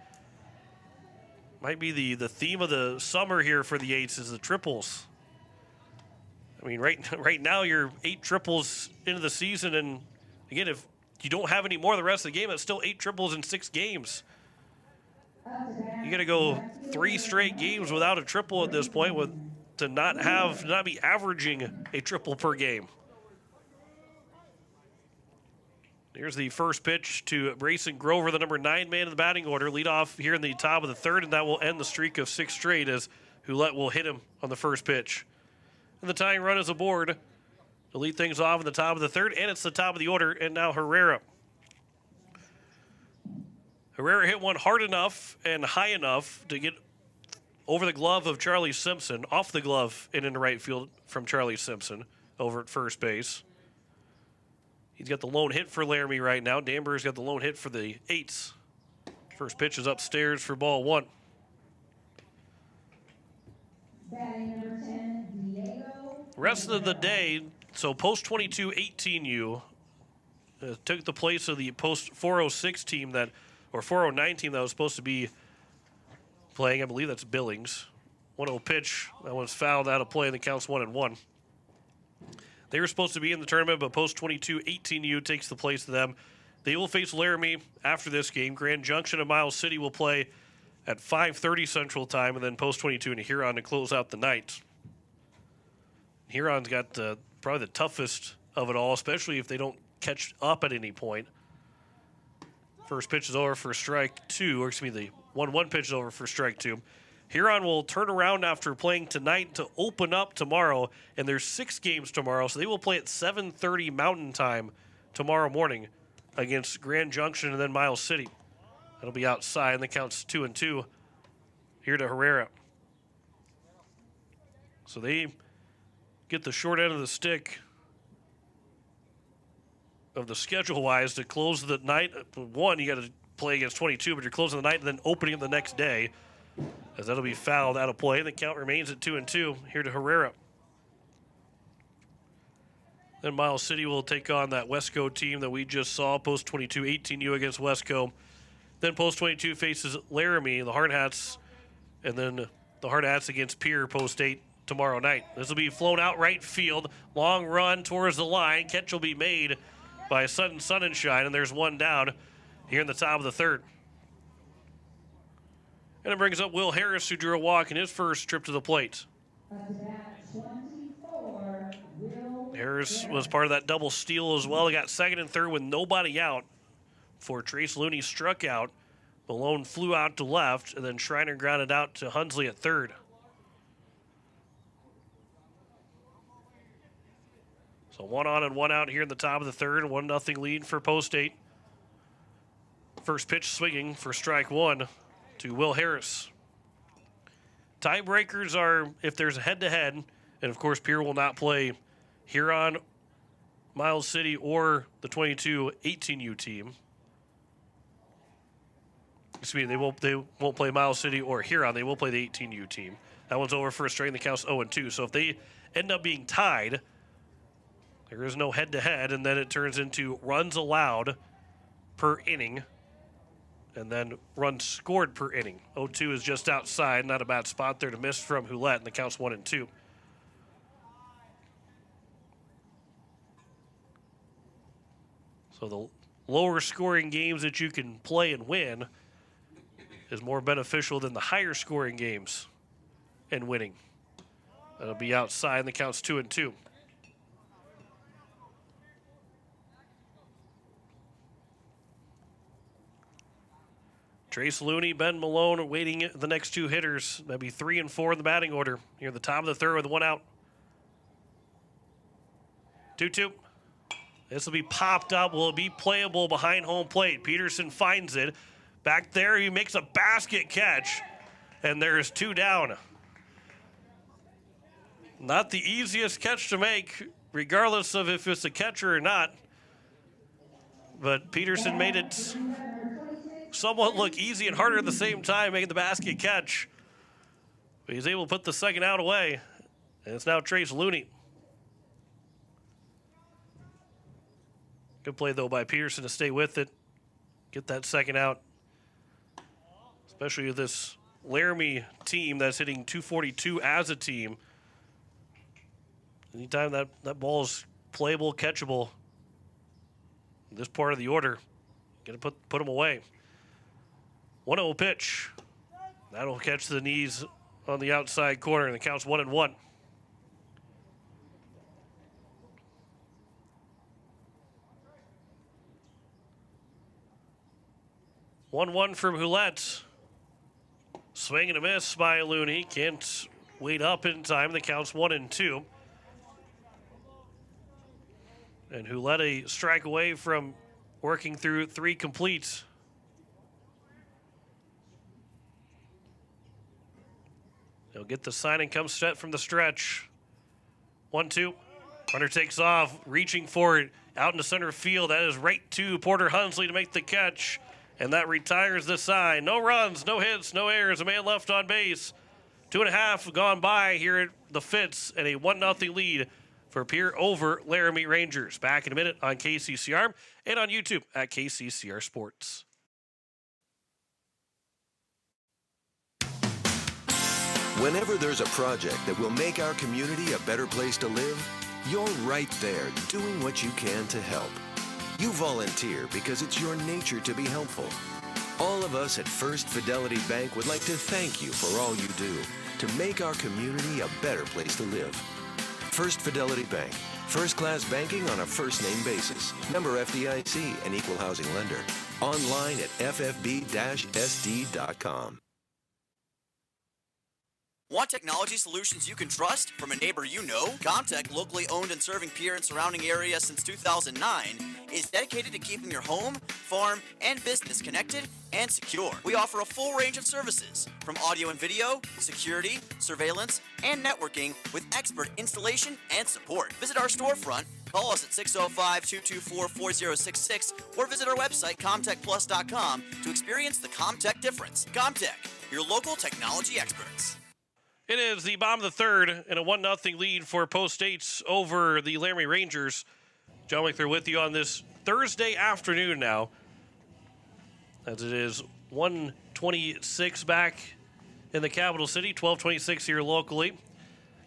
A: Might be the theme of the summer here for the Eights is the triples. I mean, right now you're 8 triples into the season, and again, if you don't have any more the rest of the game, it's still 8 triples in 6 games. You got to go 3 straight games without a triple at this point to not be averaging a triple per game. Here's the first pitch to Brayson Grover, the number 9 man in the batting order. Lead off here in the top of the third, and that will end the streak of 6 straight as Houlette will hit him on the first pitch. And the tying run is aboard to lead things off in the top of the third, and it's the top of the order, and now Herrera. Herrera hit one hard enough and high enough to get over the glove of Charlie Simpson, off the glove and into right field from Charlie Simpson over at first base. He's got the lone hit for Laramie right now. Danberg's got the lone hit for the Eights. First pitch is upstairs for ball 1. Rest of the day, so post 22 18U took the place of the post 406 team or 409 team that was supposed to be playing. I believe that's Billings. 1-0 pitch. That one's fouled out of play, and the count's 1-1. They were supposed to be in the tournament, but post 22 18U takes the place of them. They will face Laramie after this game. Grand Junction and Miles City will play at 5:30 Central Time, and then post 22 in Huron to close out the night. Huron's got probably the toughest of it all, especially if they don't catch up at any point. First pitch is over for strike 2, or excuse me, the 1-1 pitch is over for strike 2. Huron will turn around after playing tonight to open up tomorrow, and there's 6 games tomorrow, so they will play at 7:30 Mountain Time tomorrow morning against Grand Junction and then Miles City. That'll be outside, and the count's 2-2 here to Herrera. So they get the short end of the stick of the schedule-wise to close the night. One, you got to play against 22, but you're closing the night and then opening it the next day, as that'll be fouled out of play. The count remains at 2-2 here to Herrera. Then Miles City will take on that Wesco team that we just saw, post 22 18U against Wesco. Then post 22 faces Laramie, the Hard Hats, and then the Hard Hats against Pierre, post 8 tomorrow night. This will be flown out right field. Long run towards the line. Catch will be made by Sudden Sunshine, and there's one down here in the top of the third. And it brings up Will Harris, who drew a walk in his first trip to the plate. Harris was part of that double steal as well. He got second and third with nobody out before Trace Looney struck out. Malone flew out to left, and then Schreiner grounded out to Hunsley at third. So 1 on and 1 out here in the top of the third. 1-0 lead for Post 8. First pitch swinging for strike one to Will Harris. Tiebreakers are if there's a head-to-head, and of course Pierre will not play Huron, Miles City, or the 22-18U team. Excuse me, they won't play Miles City or Huron. They will play the 18U team. That one's over for a strike, and the count's 0-2. So if they end up being tied, there is no head-to-head, and then it turns into runs allowed per inning, and then runs scored per inning. 0-2 is just outside. Not a bad spot there to miss from Hulett, and the count's 1-2. So the lower scoring games that you can play and win is more beneficial than the higher scoring games and winning. That'll be outside, and the count's 2-2. Trace Looney, Ben Malone waiting the next two hitters. That'd be 3 and 4 in the batting order. Here at the top of the third with 1 out. 2-2. This will be popped up. Will it be playable behind home plate? Peterson finds it. Back there, he makes a basket catch. And there's 2 down. Not the easiest catch to make, regardless of if it's a catcher or not. But Peterson made it somewhat look easy and harder at the same time, making the basket catch. But he's able to put the second out away. And it's now Trace Looney. Good play, though, by Peterson to stay with it. Get that second out. Especially with this Laramie team that's hitting .242 as a team. Anytime that ball is playable, catchable, this part of the order, got to put them away. 1-0 pitch. That'll catch the knees on the outside corner, and the count's 1-1. One from Hulett. Swing and a miss by Looney. Can't wait up in time. The count's 1-2. And Hulett a strike away from working through 3 completes. He'll get the sign and come set from the stretch. 1-2. Runner takes off, reaching for it out into center field. That is right to Porter Hunsley to make the catch. And that retires the sign. No runs, no hits, no errors. A man left on base. 2.5 gone by here at the Fitz, and a 1-0 lead for Pierre over Laramie Rangers. Back in a minute on KCCR and on YouTube at KCCR Sports.
K: Whenever there's a project that will make our community a better place to live, you're right there doing what you can to help. You volunteer because it's your nature to be helpful. All of us at First Fidelity Bank would like to thank you for all you do to make our community a better place to live. First Fidelity Bank, first-class banking on a first-name basis. Member FDIC, an equal housing lender. Online at ffb-sd.com.
I: Want technology solutions you can trust from a neighbor you know? Comtech, locally owned and serving Pierre and surrounding area since 2009, is dedicated to keeping your home, farm, and business connected and secure. We offer a full range of services, from audio and video, security, surveillance, and networking with expert installation and support. Visit our storefront, call us at 605-224-4066, or visit our website, comtechplus.com, to experience the Comtech difference. Comtech, your local technology experts.
A: It is the bottom of the third and a 1-0 lead for Post 8 over the Laramie Rangers. John Wickler with you on this Thursday afternoon now, as it is 1:26 back in the capital city, 12:26 here locally.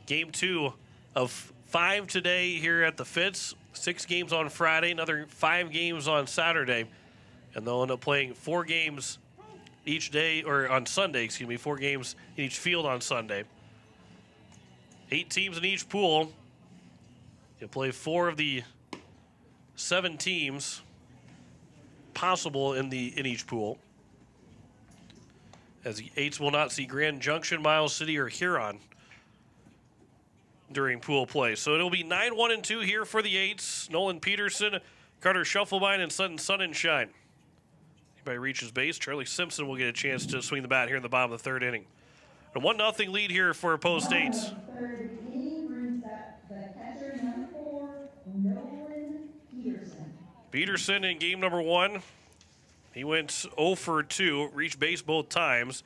A: Game 2 of 5 today here at the Fitz. 6 games on Friday, another 5 games on Saturday, and they'll end up playing 4 games each day, or on Sunday, 4 games in each field on Sunday. 8 teams in each pool. You'll play 4 of the 7 teams. possible in each pool. As the 8s will not see Grand Junction, Miles City, or Huron during pool play. So it'll be 9-1-2 here for the 8s. Nolan Peterson, Carter Shufflebine, and Sutton Sunshine. Anybody reaches base, Charlie Simpson will get a chance to swing the bat here in the bottom of the third inning. A 1-0 lead here for Post 8s.
L: Third inning brings up the catcher number 4, Nolan Peterson.
A: Peterson in game number 1. He went 0 for 2, reached base both times.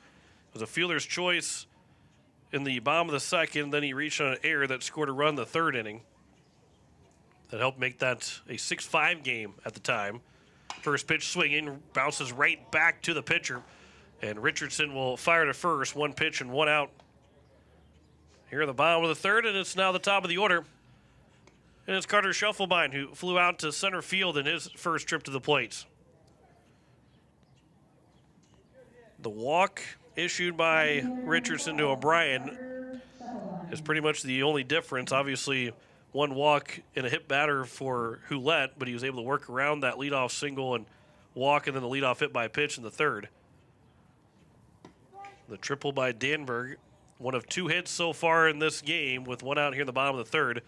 A: It was a fielder's choice in the bottom of the second. Then he reached on an error that scored a run in the third inning. That helped make that a 6-5 game at the time. First pitch swinging, bounces right back to the pitcher. And Richardson will fire to first, 1 pitch and 1 out. Here in the bottom of the third, and it's now the top of the order. And it's Carter Shufflebine who flew out to center field in his first trip to the plate. The walk issued by Richardson to O'Brien is pretty much the only difference. Obviously, 1 walk and a hit batter for Houlette, but he was able to work around that leadoff single and walk, and then the leadoff hit by pitch in the third. The triple by Danberg, 1 of 2 hits so far in this game, with 1 out here in the bottom of the third,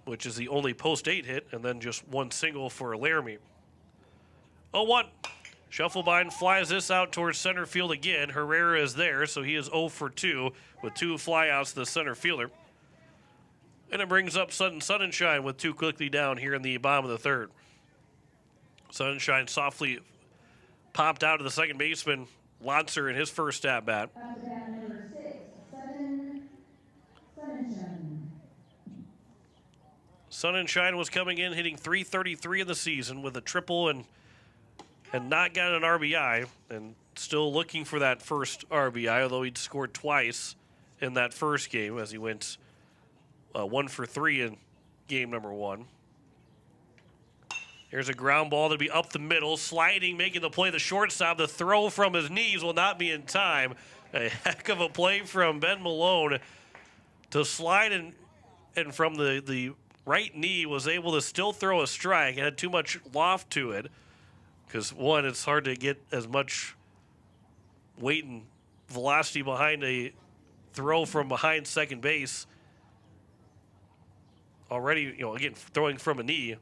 A: which is the only post 8 hit, and then just 1 single for Laramie. 0-1. Shufflebine flies this out towards center field again. Herrera is there, so he is 0 for 2 with 2 flyouts to the center fielder. And it brings up Sutton Sunshine with 2 quickly down here in the bottom of the third. Sunshine softly popped out to the second baseman, Lotzer, in his first at-bat.
L: Number 6, Sunshine.
A: Sunshine was coming in hitting .333 in the season with a triple and not got an RBI, and still looking for that first RBI, although he'd scored twice in that first game as he went 1 for 3 in game number 1. Here's a ground ball that'll be up the middle, sliding, making the play the shortstop. The throw from his knees will not be in time. A heck of a play from Ben Malone to slide and from the right knee was able to still throw a strike. It had too much loft to it because, one, it's hard to get as much weight and velocity behind a throw from behind second base. Already, again, throwing from a knee.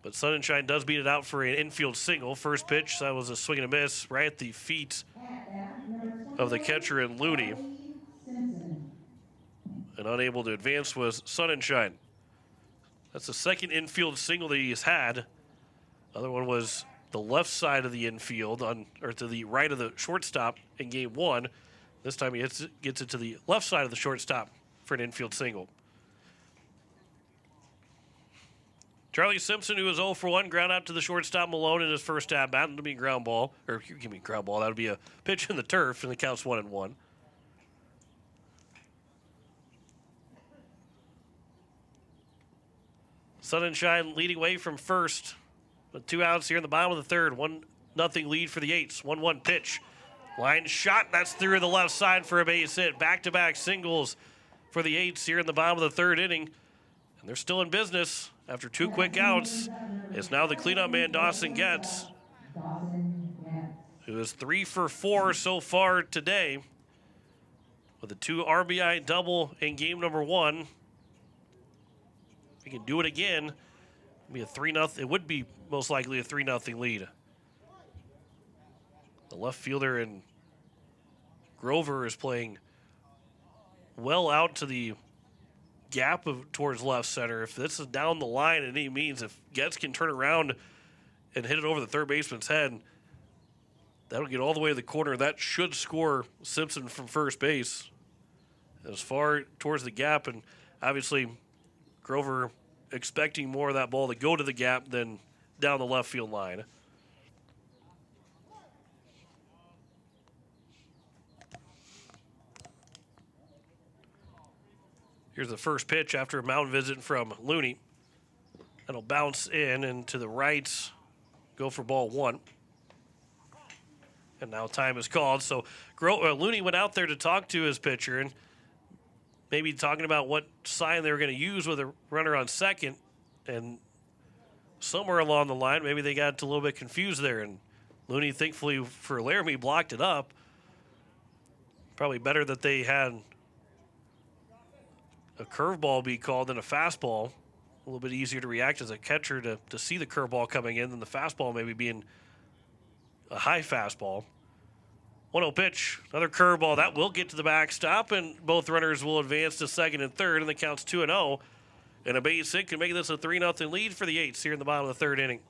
A: But Sunshine does beat it out for an infield single. First pitch, that was a swing and a miss right at the feet of the catcher in Looney. And unable to advance was Sunshine. That's the second infield single that he's had. Other one was the left side of the infield, or to the right of the shortstop in game 1. This time he gets it to the left side of the shortstop for an infield single. Charlie Simpson, who was 0 for 1, ground out to the shortstop Malone in his first at-bat. It'll be a ground ball. Or, give me a ground ball. That would be a pitch in the turf, and the count's 1-1. Sunshine leading away from first with 2 outs here in the bottom of the third. 1-0 lead for the 8s. 1-1 pitch. Line shot. That's through the left side for a base hit. Back-to-back singles for the 8s here in the bottom of the third inning. And they're still in business. After 2 quick outs, it's now the cleanup man, Dawson Getz, who is 3 for 4 so far today with a 2 RBI double in game number 1. If he can do it again, it'd be a 3-0. It would be most likely a 3-0 lead. The left fielder and Grover is playing well out to the gap towards left center. If this is down the line in any means, if Getz can turn around and hit it over the third baseman's head, that'll get all the way to the corner. That should score Simpson from first base as far towards the gap. And obviously Grover expecting more of that ball to go to the gap than down the left field line. Here's the first pitch after a mound visit from Looney. That'll bounce in and to the right, go for ball 1. And now time is called. So Looney went out there to talk to his pitcher and maybe talking about what sign they were going to use with a runner on second. And somewhere along the line, maybe they got a little bit confused there, and Looney, thankfully for Laramie, blocked it up. Probably better that they had a curveball be called than a fastball. A little bit easier to react as a catcher to see the curveball coming in than the fastball maybe being a high fastball. 1-0 pitch, another curveball. That will get to the backstop, and both runners will advance to second and third, and the count's 2-0. And a base hit can make this a 3-0 lead for the Eights here in the bottom of the third inning.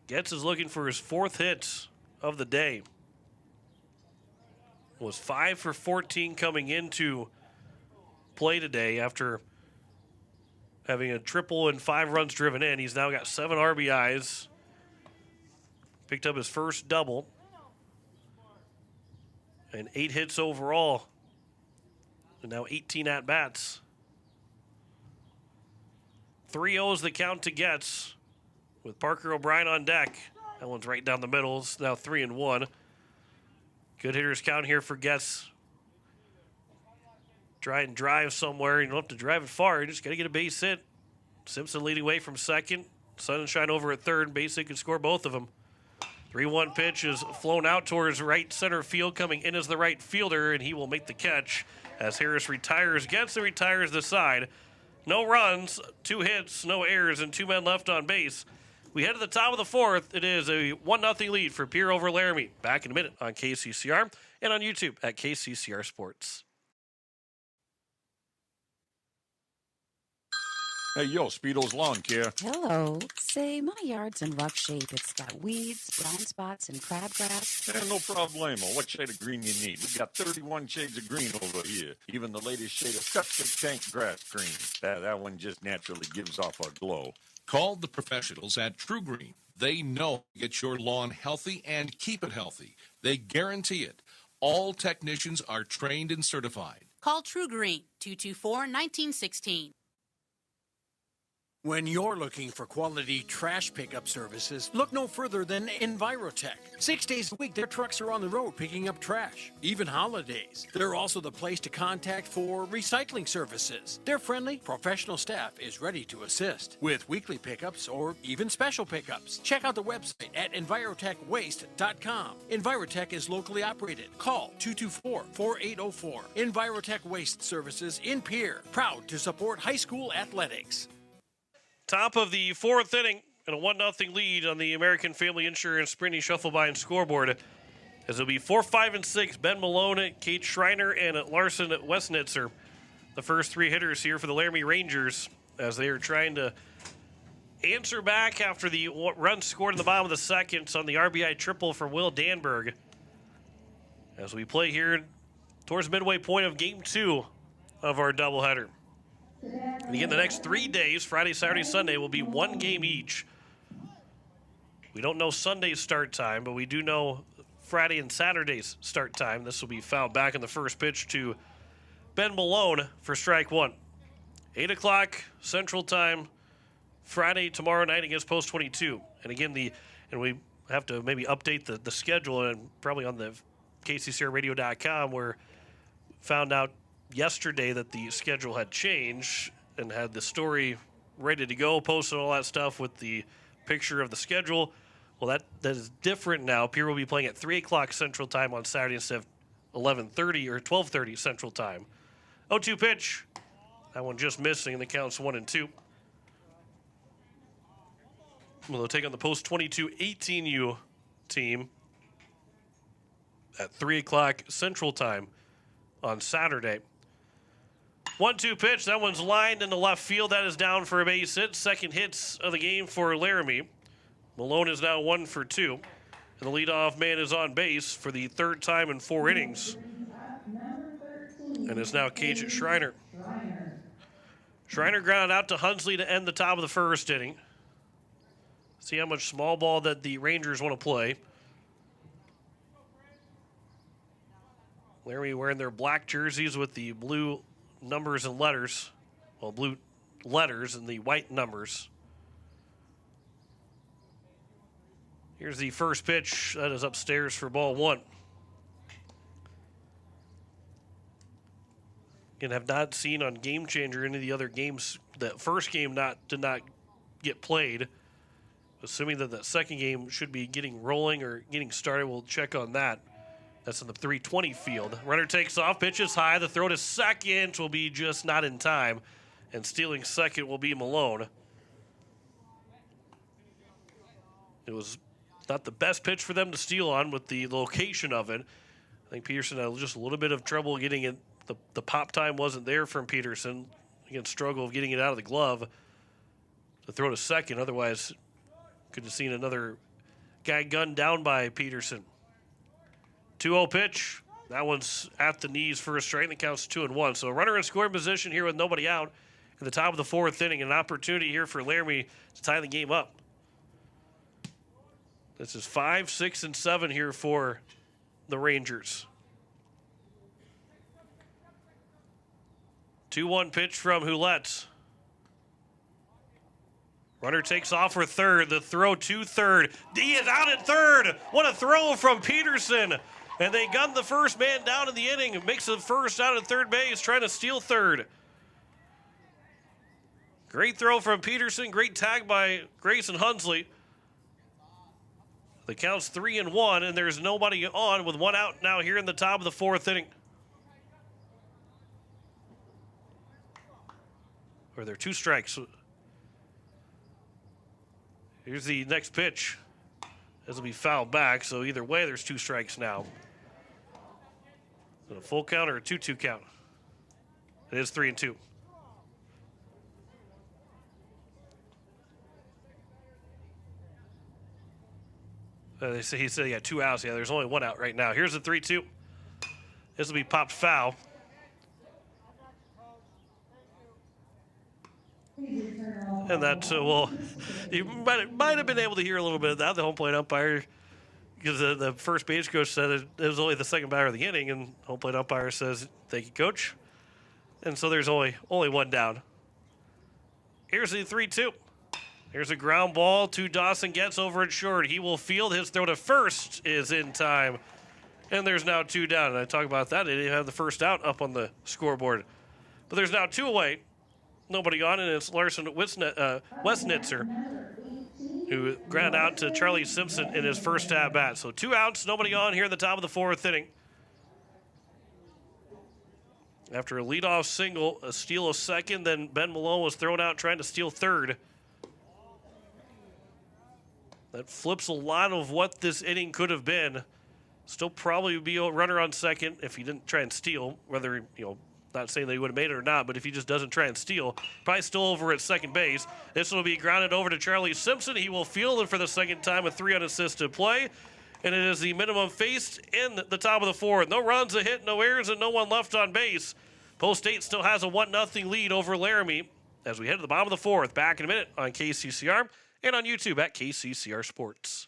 A: Getz is looking for his 4th hit of the day. Was 5 for 14 coming into play today after having a triple and 5 runs driven in. He's now got 7 RBIs. Picked up his first double. And 8 hits overall. And now 18 at-bats. 3-0 the count to Getz with Parker O'Brien on deck. That one's right down the middle. It's now 3-1. Good hitters count here for Getz. Try and drive somewhere. You don't have to drive it far. You just got to get a base hit. Simpson leading away from second. Sunshine over at third. Base hit can score both of them. 3-1 pitch is flown out towards right center field. Coming in as the right fielder, and he will make the catch as Harris retires. Getz and retires the side. No runs, 2 hits, no errors, and 2 men left on base. We head to the top of the 4th. It is a 1-0 lead for Pierre over Laramie. Back in a minute on KCCR and on YouTube at KCCR Sports.
M: Hey, yo, Speedo's Lawn Care.
N: Hello. Say, my yard's in rough shape. It's got weeds, brown spots, and crabgrass.
M: No problemo. What shade of green you need? We got 31 shades of green over here. Even the latest shade of septic tank grass green. That one just naturally gives off a glow.
O: Call the professionals at True Green. They know get your lawn healthy and keep it healthy. They guarantee it. All technicians are trained and certified.
P: Call True Green, 224-1916.
E: When you're looking for quality trash pickup services, look no further than Envirotech. 6 days a week, their trucks are on the road picking up trash, even holidays. They're also the place to contact for recycling services. Their friendly, professional staff is ready to assist with weekly pickups or even special pickups. Check out the website at EnvirotechWaste.com. Envirotech is locally operated. Call 224-4804. Envirotech Waste Services in Pierre, proud to support high school athletics.
A: Top of the 4th inning and a 1-0 lead on the American Family Insurance Sprinty Shuffle by and scoreboard. As it'll be 4, 5, and 6. Ben Malone, Kate Schreiner, and Larson Westnitzer. The first 3 hitters here for the Laramie Rangers as they are trying to answer back after the run scored in the bottom of the 2nd on the RBI triple from Will Danberg. As we play here towards midway point of Game 2 of our doubleheader. And again, the next 3 days, Friday, Saturday, Sunday, will be 1 game each. We don't know Sunday's start time, but we do know Friday and Saturday's start time. This will be fouled back in the first pitch to Ben Malone for strike 1. 8 o'clock Central Time, Friday, tomorrow night against Post 22. And again, we have to maybe update the schedule, and probably on the KCCRradio.com, where found out yesterday that the schedule had changed and had the story ready to go, posted all that stuff with the picture of the schedule. Well, that is different now. Pierre will be playing at 3 o'clock Central Time on Saturday instead of 11:30 or 12:30 Central Time. 0-2 pitch. That one just missing, and the count's 1-2. Well, they'll take on the Post 22 18U team at 3 o'clock Central Time on Saturday. 1-2 pitch. That one's lined into left field. That is down for a base hit. Second hits of the game for Laramie. Malone is now 1 for 2. And the leadoff man is on base for the 3rd time in 4 innings. And it's now Cage Schreiner. Schreiner grounded out to Hunsley to end the top of the 1st inning. See how much small ball that the Rangers want to play. Laramie wearing their black jerseys with the blue numbers and letters. Well, blue letters and the white numbers. Here's the first pitch. That is upstairs for ball 1. and have not seen on Game Changer any of the other games. That first game did not get played. Assuming that that second game should be getting rolling or getting started, we'll check on that. That's in the 320 field. Runner takes off, pitches high. The throw to second will be just not in time. And stealing second will be Malone. It was not the best pitch for them to steal on with the location of it. I think Peterson had just a little bit of trouble getting it. The pop time wasn't there from Peterson. Again, struggle of getting it out of the glove to throw to second. Otherwise, could have seen another guy gunned down by Peterson. 2-0 pitch. That one's at the knees for a strike. That counts 2-1. So a runner in scoring position here with nobody out in the top of the fourth inning. An opportunity here for Laramie to tie the game up. This is 5, 6, and 7 here for the Rangers. 2-1 pitch from Hulette. Runner takes off for third. The throw to third. He is out at third. What a throw from Peterson. And they gun the first man down in the inning. Makes the first out at third base, trying to steal third. Great throw from Peterson. Great tag by Grayson Hunsley. The count's 3-1, and there's nobody on with one out now here in the top of the fourth inning. Or there are 2 strikes. Here's the next pitch. This will be fouled back, so either way, there's 2 strikes now. Is it a full count or a 2-2 count? It is 3-2. He said he had 2 outs. Yeah, there's only 1 out right now. Here's the 3-2. This will be popped foul. And that you might have been able to hear a little bit of that. The home plate umpire, because the first base coach said it was only the second batter of the inning, and home plate umpire says, "Thank you, coach." And so there's only 1 down. Here's the 3-2. Here's a ground ball to Dawson, gets over it short. He will field. His throw to first is in time. And there's now 2 down. And I talk about that. They didn't have the first out up on the scoreboard. But there's now 2 away. Nobody on, and it's Larson Westnitzer, who ground out to Charlie Simpson in his first at-bat. So 2 outs, nobody on here at the top of the fourth inning. After a leadoff single, a steal of second, then Ben Malone was thrown out trying to steal third. That flips a lot of what this inning could have been. Still probably would be a runner on second if he didn't try and steal, whether, not saying that he would have made it or not, but if he just doesn't try and steal, probably still over at second base. This will be grounded over to Charlie Simpson. He will field it for the second time with 3 unassisted play. And it is the minimum faced in the top of the fourth. No runs, a hit, no errors, and no one left on base. Post 8 still has a 1-0 lead over Laramie as we head to the bottom of the fourth. Back in a minute on KCCR and on YouTube at KCCR Sports.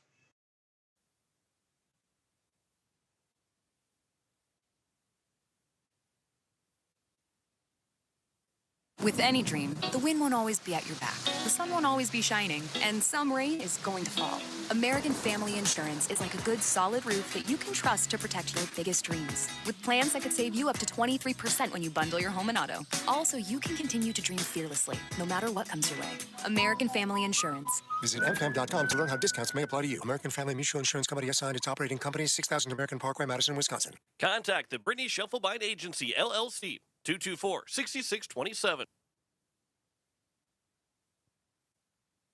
Q: With any dream, the wind won't always be at your back. The sun won't always be shining, and some rain is going to fall. American Family Insurance is like a good, solid roof that you can trust to protect your biggest dreams. With plans that could save you up to 23% when you bundle your home and auto. Also, you can continue to dream fearlessly, no matter what comes your way. American Family Insurance.
R: Visit mfam.com to learn how discounts may apply to you. American Family Mutual Insurance Company assigned its operating company, 6000 American Parkway, Madison, Wisconsin.
A: Contact the Brittany Shufflebind Agency, LLC, 224-6627.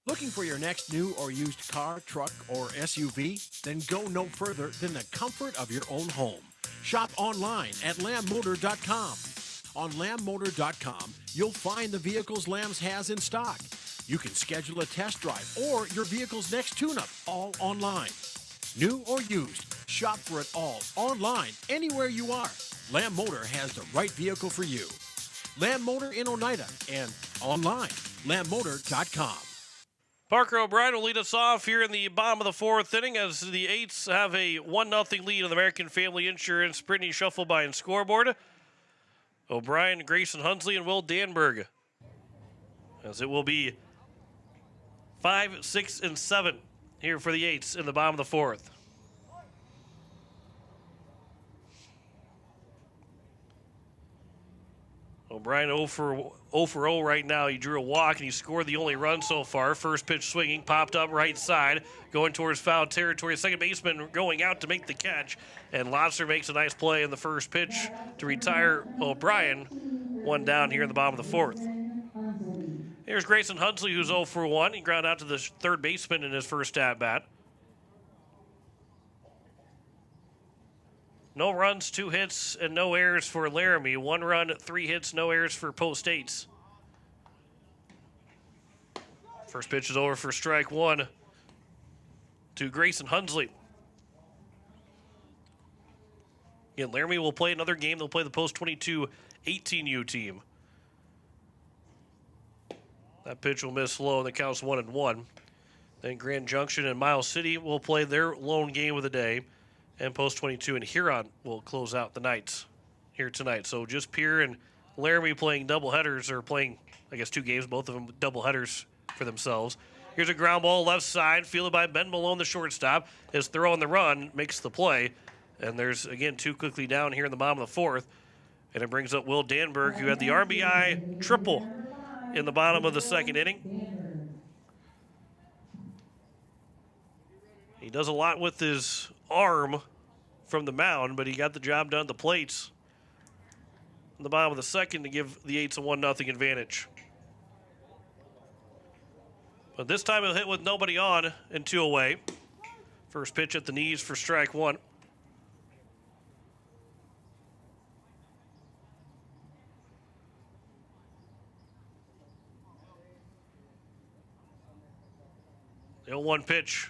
E: Looking for your next new or used car, truck, or SUV? Then go no further than the comfort of your own home. Shop online at lambmotor.com. On lambmotor.com, you'll find the vehicles Lambs has in stock. You can schedule a test drive or your vehicle's next tune-up, all online. New or used, shop for it all online, anywhere you are. Lamb Motor has the right vehicle for you. Lamb Motor in Oneida and online, lambmotor.com.
A: Parker O'Brien will lead us off here in the bottom of the fourth inning as the Eights have a 1-0 lead on the American Family Insurance Brittany Shufflebind scoreboard. O'Brien, Grayson Hunsley, and Will Danberg. As it will be 5, 6, and 7 here for the Eights in the bottom of the fourth. O'Brien 0 for 0 right now. He drew a walk and he scored the only run so far. First pitch swinging, popped up right side, going towards foul territory. Second baseman going out to make the catch, and Lotzer makes a nice play in the first pitch to retire O'Brien. One down here in the bottom of the fourth. Here's Grayson Hunsley, who's 0 for 1. He grounded out to the third baseman in his first at-bat. No runs, 2 hits, and no errors for Laramie. 1 run, 3 hits, no errors for Post States. First pitch is over for strike 1 to Grayson Hunsley. Again, Laramie will play another game. They'll play the Post 22 18U team. That pitch will miss low, and the count's 1-1. Then Grand Junction and Miles City will play their lone game of the day. And Post 22 and Huron will close out the nights here tonight. So just Pierre and Laramie playing doubleheaders, or playing, I guess, 2 games, both of them doubleheaders for themselves. Here's a ground ball left side, fielded by Ben Malone, the shortstop. His throw on the run makes the play. And there's, again, 2 quickly down here in the bottom of the fourth. And it brings up Will Danberg, who had the RBI triple in the bottom of the second inning. He does a lot with his arm from the mound, but he got the job done at the plates in the bottom of the second to give the Eights a 1-0 advantage. But this time he'll hit with nobody on and 2 away. First pitch at the knees for strike 1. The 0-1 pitch.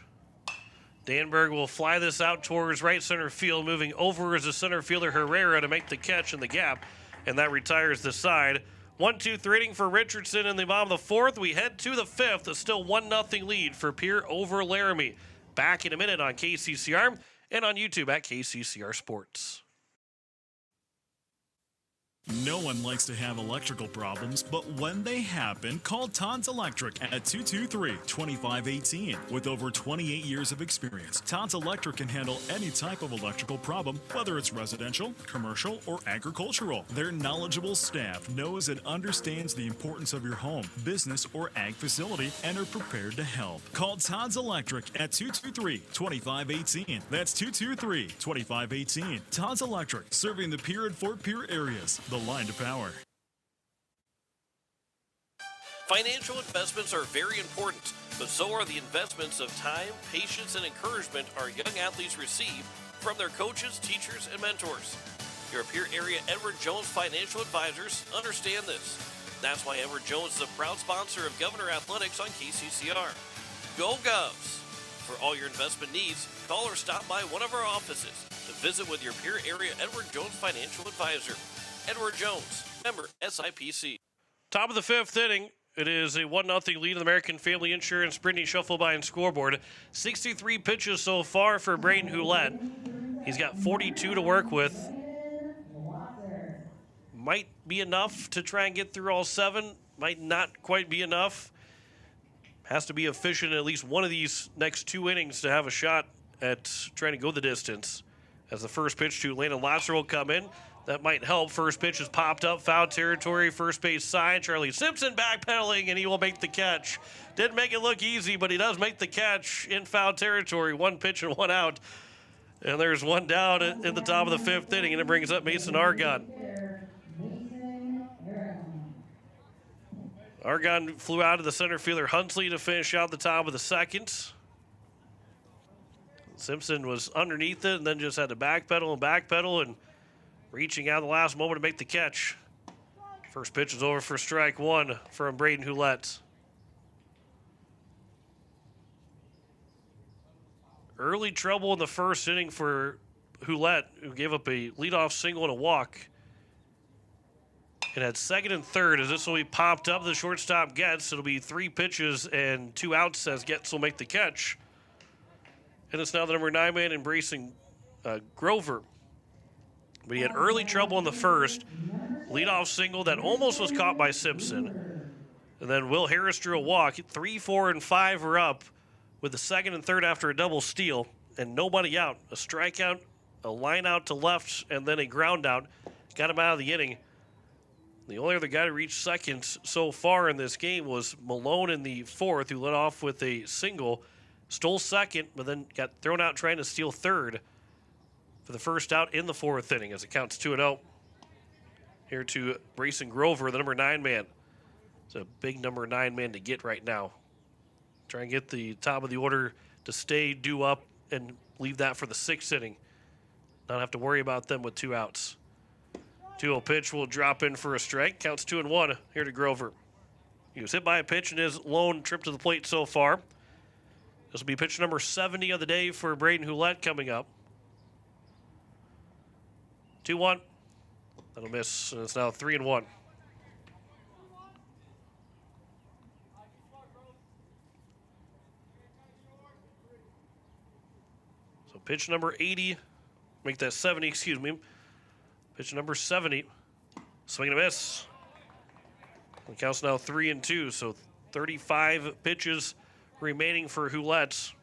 A: Danberg will fly this out towards right center field, moving over as the center fielder Herrera to make the catch in the gap, and that retires the side. 1-2-3 inning for Richardson in the bottom of the fourth. We head to the fifth, a still 1-0 lead for Pierre over Laramie. Back in a minute on KCCR and on YouTube at KCCR Sports.
S: No one likes to have electrical problems, but when they happen, call Todd's Electric at 223-2518. With over 28 years of experience, Todd's Electric can handle any type of electrical problem, whether it's residential, commercial, or agricultural. Their knowledgeable staff knows and understands the importance of your home, business, or ag facility and are prepared to help. Call Todd's Electric at 223-2518. That's 223-2518. Todd's Electric, serving the Pierre and Fort Pierre areas. The line to power.
A: Financial investments are very important, but so are the investments of time, patience, and encouragement our young athletes receive from their coaches, teachers, and mentors. Your Pierre area Edward Jones Financial Advisors understand this. That's why Edward Jones is a proud sponsor of Governor Athletics on KCCR. Go Govs! For all your investment needs, call or stop by one of our offices to visit with your Pierre area Edward Jones Financial Advisor. Edward Jones, member SIPC. Top of the fifth inning. It is a 1-0 lead in the American Family Insurance Brittany Shufflebine scoreboard. 63 pitches so far for Braden Houlette. He's got 42 to work with. Might be enough to try and get through all 7. Might not quite be enough. Has to be efficient in at least one of these next 2 innings to have a shot at trying to go the distance. As the first pitch to Landon Lotzer will come in. That might help. First pitch is popped up, foul territory, first base side. Charlie Simpson backpedaling, and he will make the catch. Didn't make it look easy, but he does make the catch in foul territory. 1 pitch and 1 out. And there's 1 down at the top of the fifth inning, and it brings up Mason Argon. Argon flew out of the center fielder Hunsley to finish out the top of the second. Simpson was underneath it and then just had to backpedal and reaching out the last moment to make the catch. First pitch is over for strike 1 from Braden Houlette. Early trouble in the first inning for Houlette, who gave up a leadoff single and a walk. And at second and third, as this will be popped up, the shortstop gets. It'll be 3 pitches and 2 outs as Getz will make the catch. And it's now the number 9 man embracing Grover. But he had early trouble in the first. Leadoff single that almost was caught by Simpson. And then Will Harris drew a walk. 3, 4, and 5 are up with the second and third after a double steal. And nobody out. A strikeout, a line out to left, and then a ground out. Got him out of the inning. The only other guy to reach second so far in this game was Malone in the fourth, who led off with a single, stole second, but then got thrown out trying to steal third for the first out in the fourth inning as it counts 2-0. Here to Brayson Grover, the number 9 man. It's a big number 9 man to get right now. Try and get the top of the order to stay due up and leave that for the 6th inning. Not have to worry about them with 2 outs. 2-0 pitch will drop in for a strike. Counts 2-1 here to Grover. He was hit by a pitch in his lone trip to the plate so far. This will be pitch number 70 of the day for Braden Hulett coming up. 2-1. That'll miss, and it's now 3-1. So pitch number 80, make that 70, excuse me. Pitch number 70, swing and a miss. The count's now 3-2, so 35 pitches remaining for Hulett.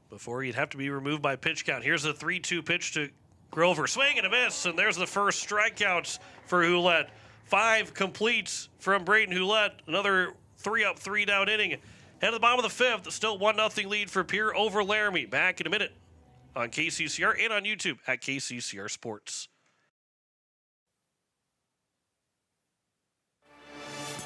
A: Before he'd have to be removed by pitch count. Here's the 3-2 pitch to Grover. Swing and a miss, and there's the first strikeouts for Hulett. 5 completes from Braden Hulett. Another 3-up, 3-down inning. Head to the bottom of the 5th. Still 1-0 lead for Pierre over Laramie. Back in a minute on KCCR and on YouTube at KCCR Sports.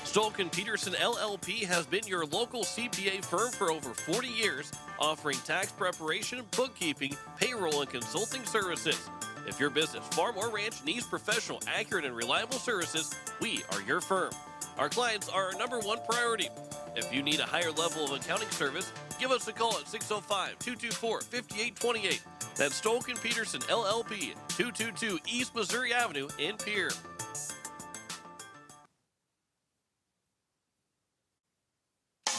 A: Stolken Peterson LLP has been your local CPA firm for over 40 years, offering tax preparation, bookkeeping, payroll, and consulting services. If your business, farm, or ranch needs professional, accurate, and reliable services, we are your firm. Our clients are our #1 priority. If you need a higher level of accounting service, give us a call at 605-224-5828. That's Stolken Peterson LLP, 222 East Missouri Avenue in Pierre.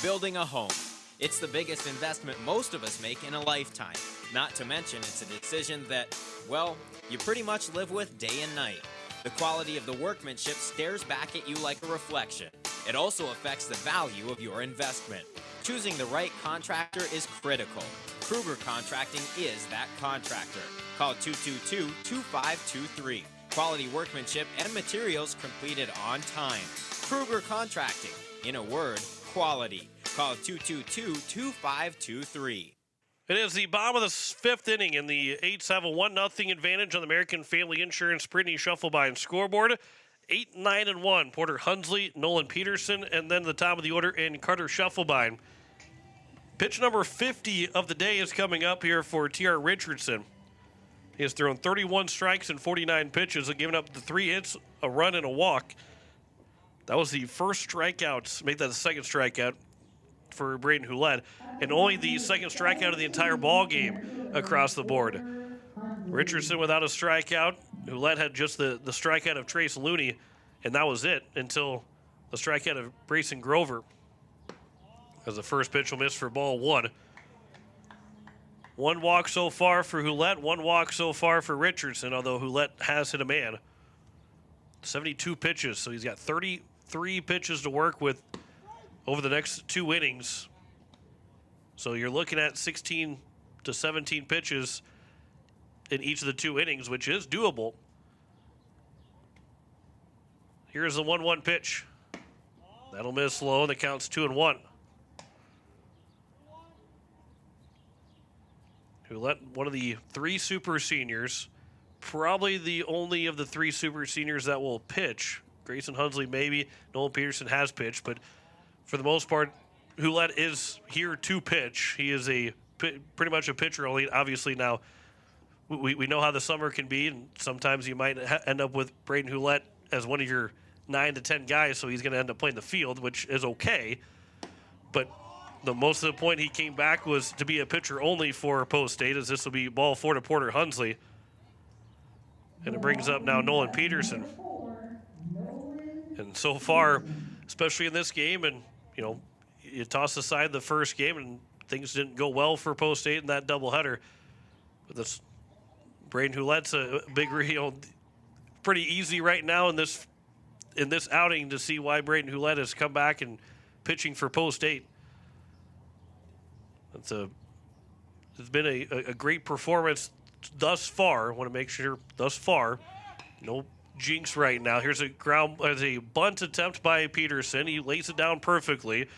T: Building a home. It's the biggest investment most of us make in a lifetime. Not to mention it's a decision that, well, you pretty much live with day and night. The quality of the workmanship stares back at you like a reflection. It also affects the value of your investment. Choosing the right contractor is critical. Kruger Contracting is that contractor. Call 222-2523. Quality workmanship and materials completed on time. Kruger Contracting. In a word, quality. Call 222-2523.
A: It is the bottom of the 5th inning, and the 8s have a 1-0 advantage on the American Family Insurance Brittany Shufflebine scoreboard. 8-9-1. Porter Hunsley, Nolan Peterson, and then the top of the order in Carter Shufflebine. Pitch number 50 of the day is coming up here for T.R. Richardson. He has thrown 31 strikes and 49 pitches and given up the 3 hits, a run, and a walk. That was the first strikeout, make that the second strikeout for Braden Hulett, and only the second strikeout of the entire ball game across the board. Richardson without a strikeout. Hulett had just the strikeout of Trace Looney, and that was it until the strikeout of Brayson Grover. As the first pitch will miss for ball 1. 1 walk so far for Hulett, 1 walk so far for Richardson, although Hulett has hit a man. 72 pitches, so he's got 33 pitches to work with over the next 2 innings. So you're looking at 16 to 17 pitches in each of the 2 innings, which is doable. Here's the 1-1 pitch. That'll miss low, and the count's 2-1. Hulett, one of the 3 super seniors, probably the only of the 3 super seniors that will pitch. Grayson Hunsley maybe, Nolan Peterson has pitched, but for the most part, Hulett is here to pitch. He is pretty much a pitcher only. Obviously now, we know how the summer can be, and sometimes you might end up with Braden Hulett as one of your 9 to 10 guys, so he's going to end up playing the field, which is okay. But the most of the point he came back was to be a pitcher only for Post State, as this will be ball 4 to Porter Hunsley. And it brings up now Nolan Peterson. And so far, especially in this game, and, you know, you toss aside the first game, and things didn't go well for Post State in that doubleheader. But this Braden Hulett's a big, pretty easy right now in this outing to see why Braden Hulett has come back and pitching for Post State. It's been a great performance thus far. Want to make sure thus far, no jinx right now. Here's a bunt attempt by Peterson. He lays it down perfectly.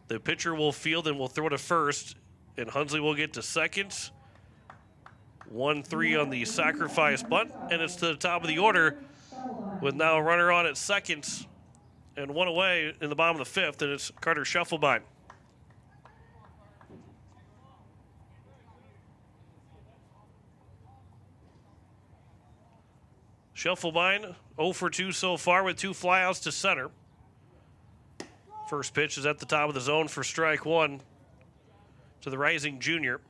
A: The pitcher will field and will throw to first, and Hunsley will get to second. 1-3 on the sacrifice bunt, and it's to the top of the order with now a runner on at second and one away in the bottom of the fifth, and it's Carter Scheffelbein. Scheffelbein 0 for 2 so far with 2 flyouts to center. First pitch is at the top of the zone for strike one to the rising junior.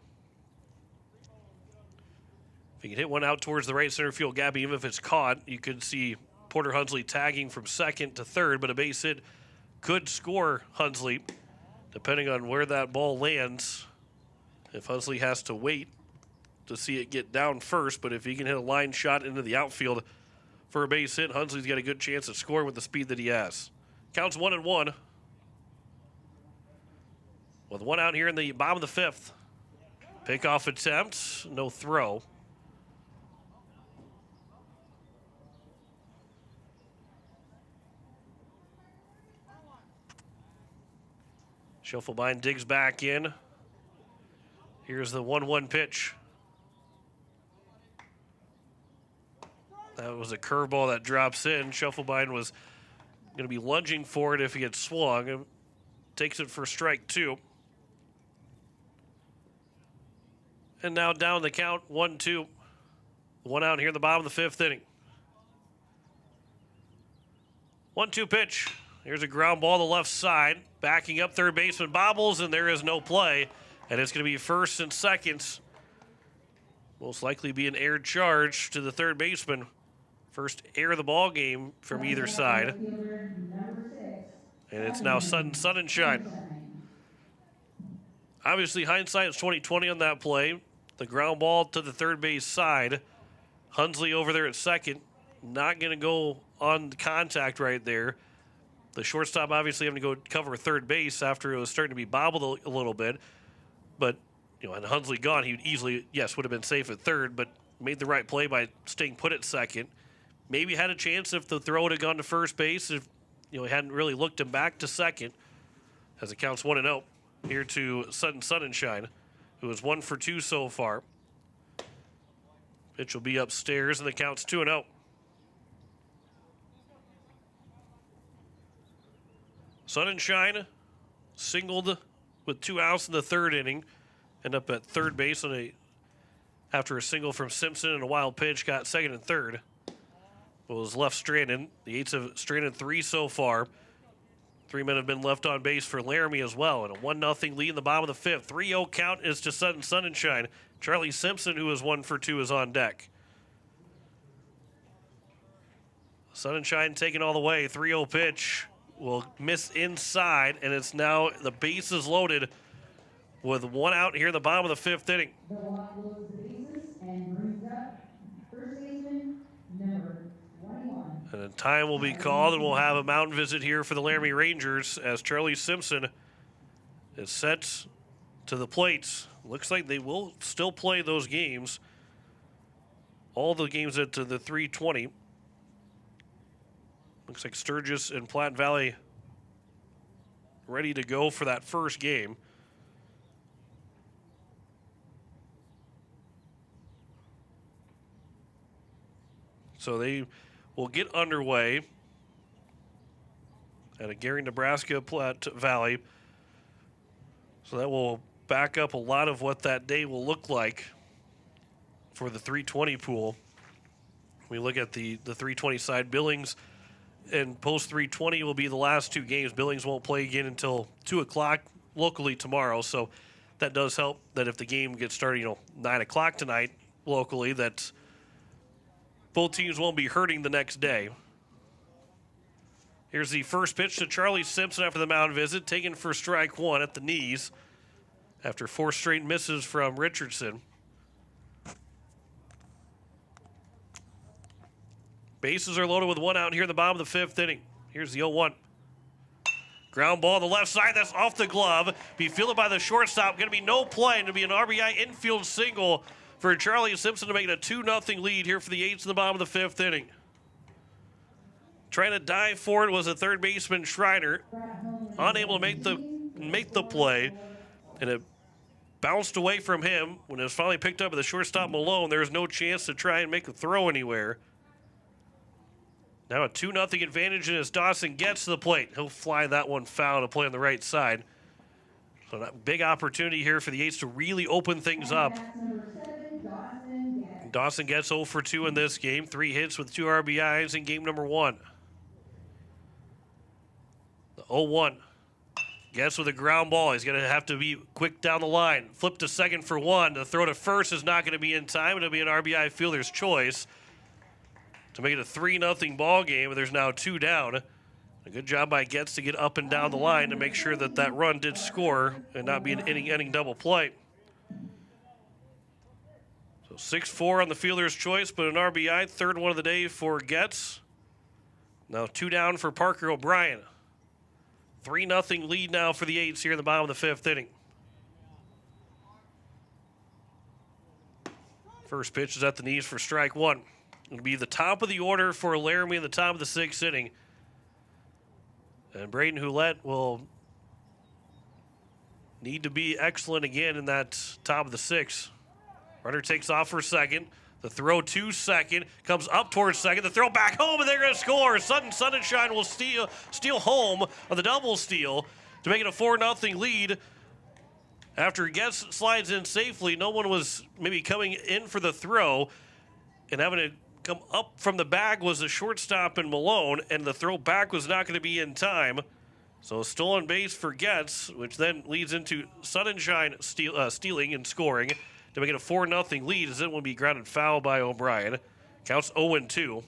A: If he can hit one out towards the right center field gap, even if it's caught, you could see Porter Hunsley tagging from second to third, but a base hit could score Hunsley, depending on where that ball lands. If Hunsley has to wait to see it get down first, but if he can hit a line shot into the outfield for a base hit, Hunsley's got a good chance of scoring with the speed that he has. Counts 1-1. With one out here in the bottom of the fifth. Pickoff attempt, no throw. Scheffelbein digs back in. Here's the 1-1 pitch. That was a curveball that drops in. Scheffelbein was going to be lunging for it if he had swung. And takes it for strike two. And now down the count, 1-2. One out here in the bottom of the fifth inning. 1-2 pitch. Here's a ground ball to the left side. Backing up third baseman bobbles, and there is no play. And it's going to be first and seconds. Most likely be an aired charge to the third baseman. First air of the ball game from either side. And it's now sun and shine. Obviously, hindsight is 20/20 on that play. The ground ball to the third base side. Hunsley over there at second. Not going to go on contact right there. The shortstop obviously having to go cover third base after it was starting to be bobbled a little bit. But, and Hunsley gone, he easily, yes, would have been safe at third, but made the right play by staying put at second. Maybe had a chance if the throw would have gone to first base, if he hadn't really looked him back to second, as it counts 1-0 here to Sun and Shine, who is 1 for 2 so far. Pitch will be upstairs, and the count's 2-0. Sun and Shine singled with 2 outs in the third inning. End up at third base after a single from Simpson and a wild pitch, got second and third. Was left stranded. The Eights have stranded 3 so far. 3 men have been left on base for Laramie as well. And a 1-0 lead in the bottom of the fifth. 3-0 count is to Sun and Shine. Charlie Simpson, who is 1 for 2, is on deck. Sun and Shine taking all the way. 3-0 pitch will miss inside, and it's now the base is loaded with 1 out here in the bottom of the fifth inning.
L: The walk loads the bases and brings up first baseman number 21.
A: And then time will be called, and we'll have a mountain visit here for the Laramie Rangers as Charlie Simpson is set to the plate. Looks like they will still play those games. All the games at the 320. Looks like Sturgis and Platte Valley ready to go for that first game. So they will get underway at a Gary, Nebraska, Platte Valley. So that will back up a lot of what that day will look like for the 320 pool. We look at the 320 side. Billings and post 320 will be the last 2 games. Billings won't play again until 2 o'clock locally tomorrow. So that does help that if the game gets started, 9 o'clock tonight locally, that both teams won't be hurting the next day. Here's the first pitch to Charlie Simpson after the mound visit, taken for strike one at the knees after 4 straight misses from Richardson. Bases are loaded with 1 out here in the bottom of the fifth inning. Here's the 0-1. Ground ball on the left side. That's off the glove. Be fielded by the shortstop. Going to be no play. Going to be an RBI infield single for Charlie Simpson to make it a 2-0 lead here for the Eights in the bottom of the 5th inning. Trying to dive for it was a third baseman Schreiner, unable to make the play, and it bounced away from him. When it was finally picked up by the shortstop Malone, there was no chance to try and make a throw anywhere. Now a 2-0 advantage as Dawson gets to the plate. He'll fly that one foul to play on the right side. So a big opportunity here for the Eights to really open things up. Dawson gets 0 for 2 in this game. 3 hits with 2 RBIs in game number 1. The 0-1. Gets with a ground ball. He's going to have to be quick down the line. Flip to second for 1. The throw to first is not going to be in time. It'll be an RBI fielder's choice to make it a 3-0 ball game. There's now 2 down. A good job by Getz to get up and down the line to make sure that that run did score and not be an inning double play. So 6-4 on the fielder's choice, but an RBI, third one of the day for Getz. Now 2 down for Parker O'Brien. 3-0 lead now for the Eights here in the bottom of the 5th inning. First pitch is at the knees for strike 1. It'll be the top of the order for Laramie in the top of the 6th inning. And Braden Houlette will need to be excellent again in that top of the 6th. Runner takes off for second. The throw to second, comes up towards second. The throw back home, and they're going to score. Sudden Sunshine will steal home on the double steal to make it a 4-0 lead. After Getz slides in safely, no one was maybe coming in for the throw, and having to come up from the bag was a shortstop in Malone, and the throw back was not going to be in time. So a stolen base for Getz, which then leads into Sunshine stealing and scoring to make it a 4-0 lead, as it will be grounded foul by O'Brien. Counts 0-2.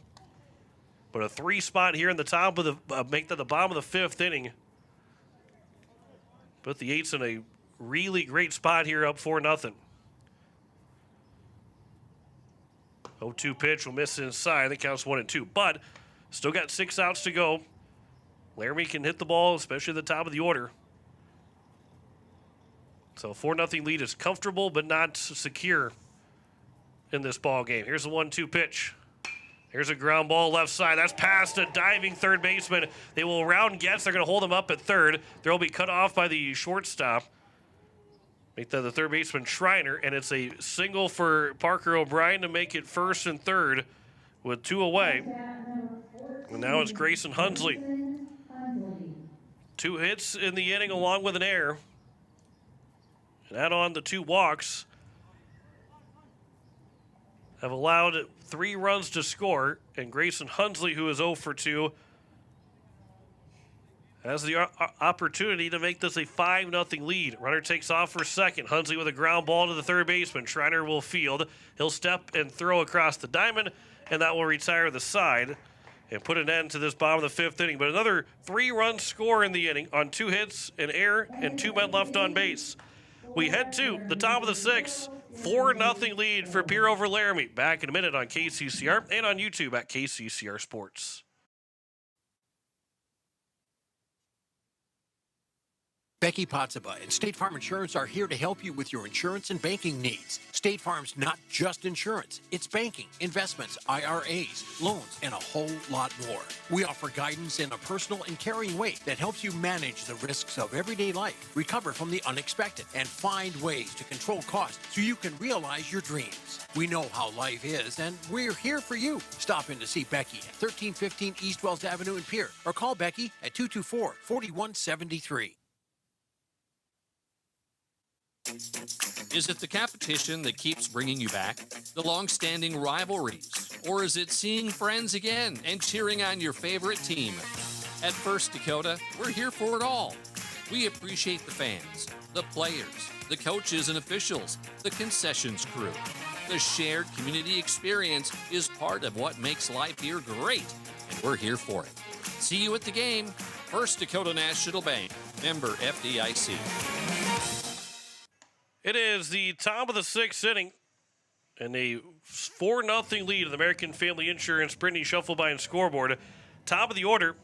A: But a 3 spot here in the top of the make that the bottom of the 5th inning. Put the Eights in a really great spot here, up 4-0. 0-2 pitch will miss inside. That counts 1-2. But still got 6 outs to go. Laramie can hit the ball, especially at the top of the order. So 4-0 lead is comfortable but not secure in this ball game. Here's the 1-2 pitch. Here's a ground ball left side. That's past a diving third baseman. They will round Getz. They're going to hold him up at third. They'll be cut off by the shortstop. Make that the third baseman Schreiner, and it's a single for Parker O'Brien to make it first and third with 2 away. And now it's Grayson Hunsley. 2 hits in the inning along with an error. And add on the 2 walks. Have allowed 3 runs to score, and Grayson Hunsley, who is 0 for 2, has the opportunity to make this a 5-0 lead. Runner takes off for second. Hunsley with a ground ball to the third baseman. Schreiner will field. He'll step and throw across the diamond, and that will retire the side and put an end to this bottom of the 5th inning. But another 3-run score in the inning on 2 hits, an error, and 2 men left on base. We head to the top of the 6th. 4-0 lead for Pierre over Laramie. Back in a minute on KCCR and on YouTube at KCCR Sports.
E: Becky Potsaba and State Farm Insurance are here to help you with your insurance and banking needs. State Farm's not just insurance. It's banking, investments, IRAs, loans, and a whole lot more. We offer guidance in a personal and caring way that helps you manage the risks of everyday life, recover from the unexpected, and find ways to control costs so you can realize your dreams. We know how life is, and we're here for you. Stop in to see Becky at 1315 East Wells Avenue in Pierre, or call Becky at 224-4173.
U: Is it the competition that keeps bringing you back? The long-standing rivalries? Or is it seeing friends again and cheering on your favorite team? At First Dakota, we're here for it all. We appreciate the fans, the players, the coaches and officials, the concessions crew. The shared community experience is part of what makes life here great, and we're here for it. See you at the game. First Dakota National Bank, member FDIC.
A: It is the top of the 6th inning, and a 4-0 lead of the American Family Insurance Brittany Shufflebine scoreboard. Top of the order,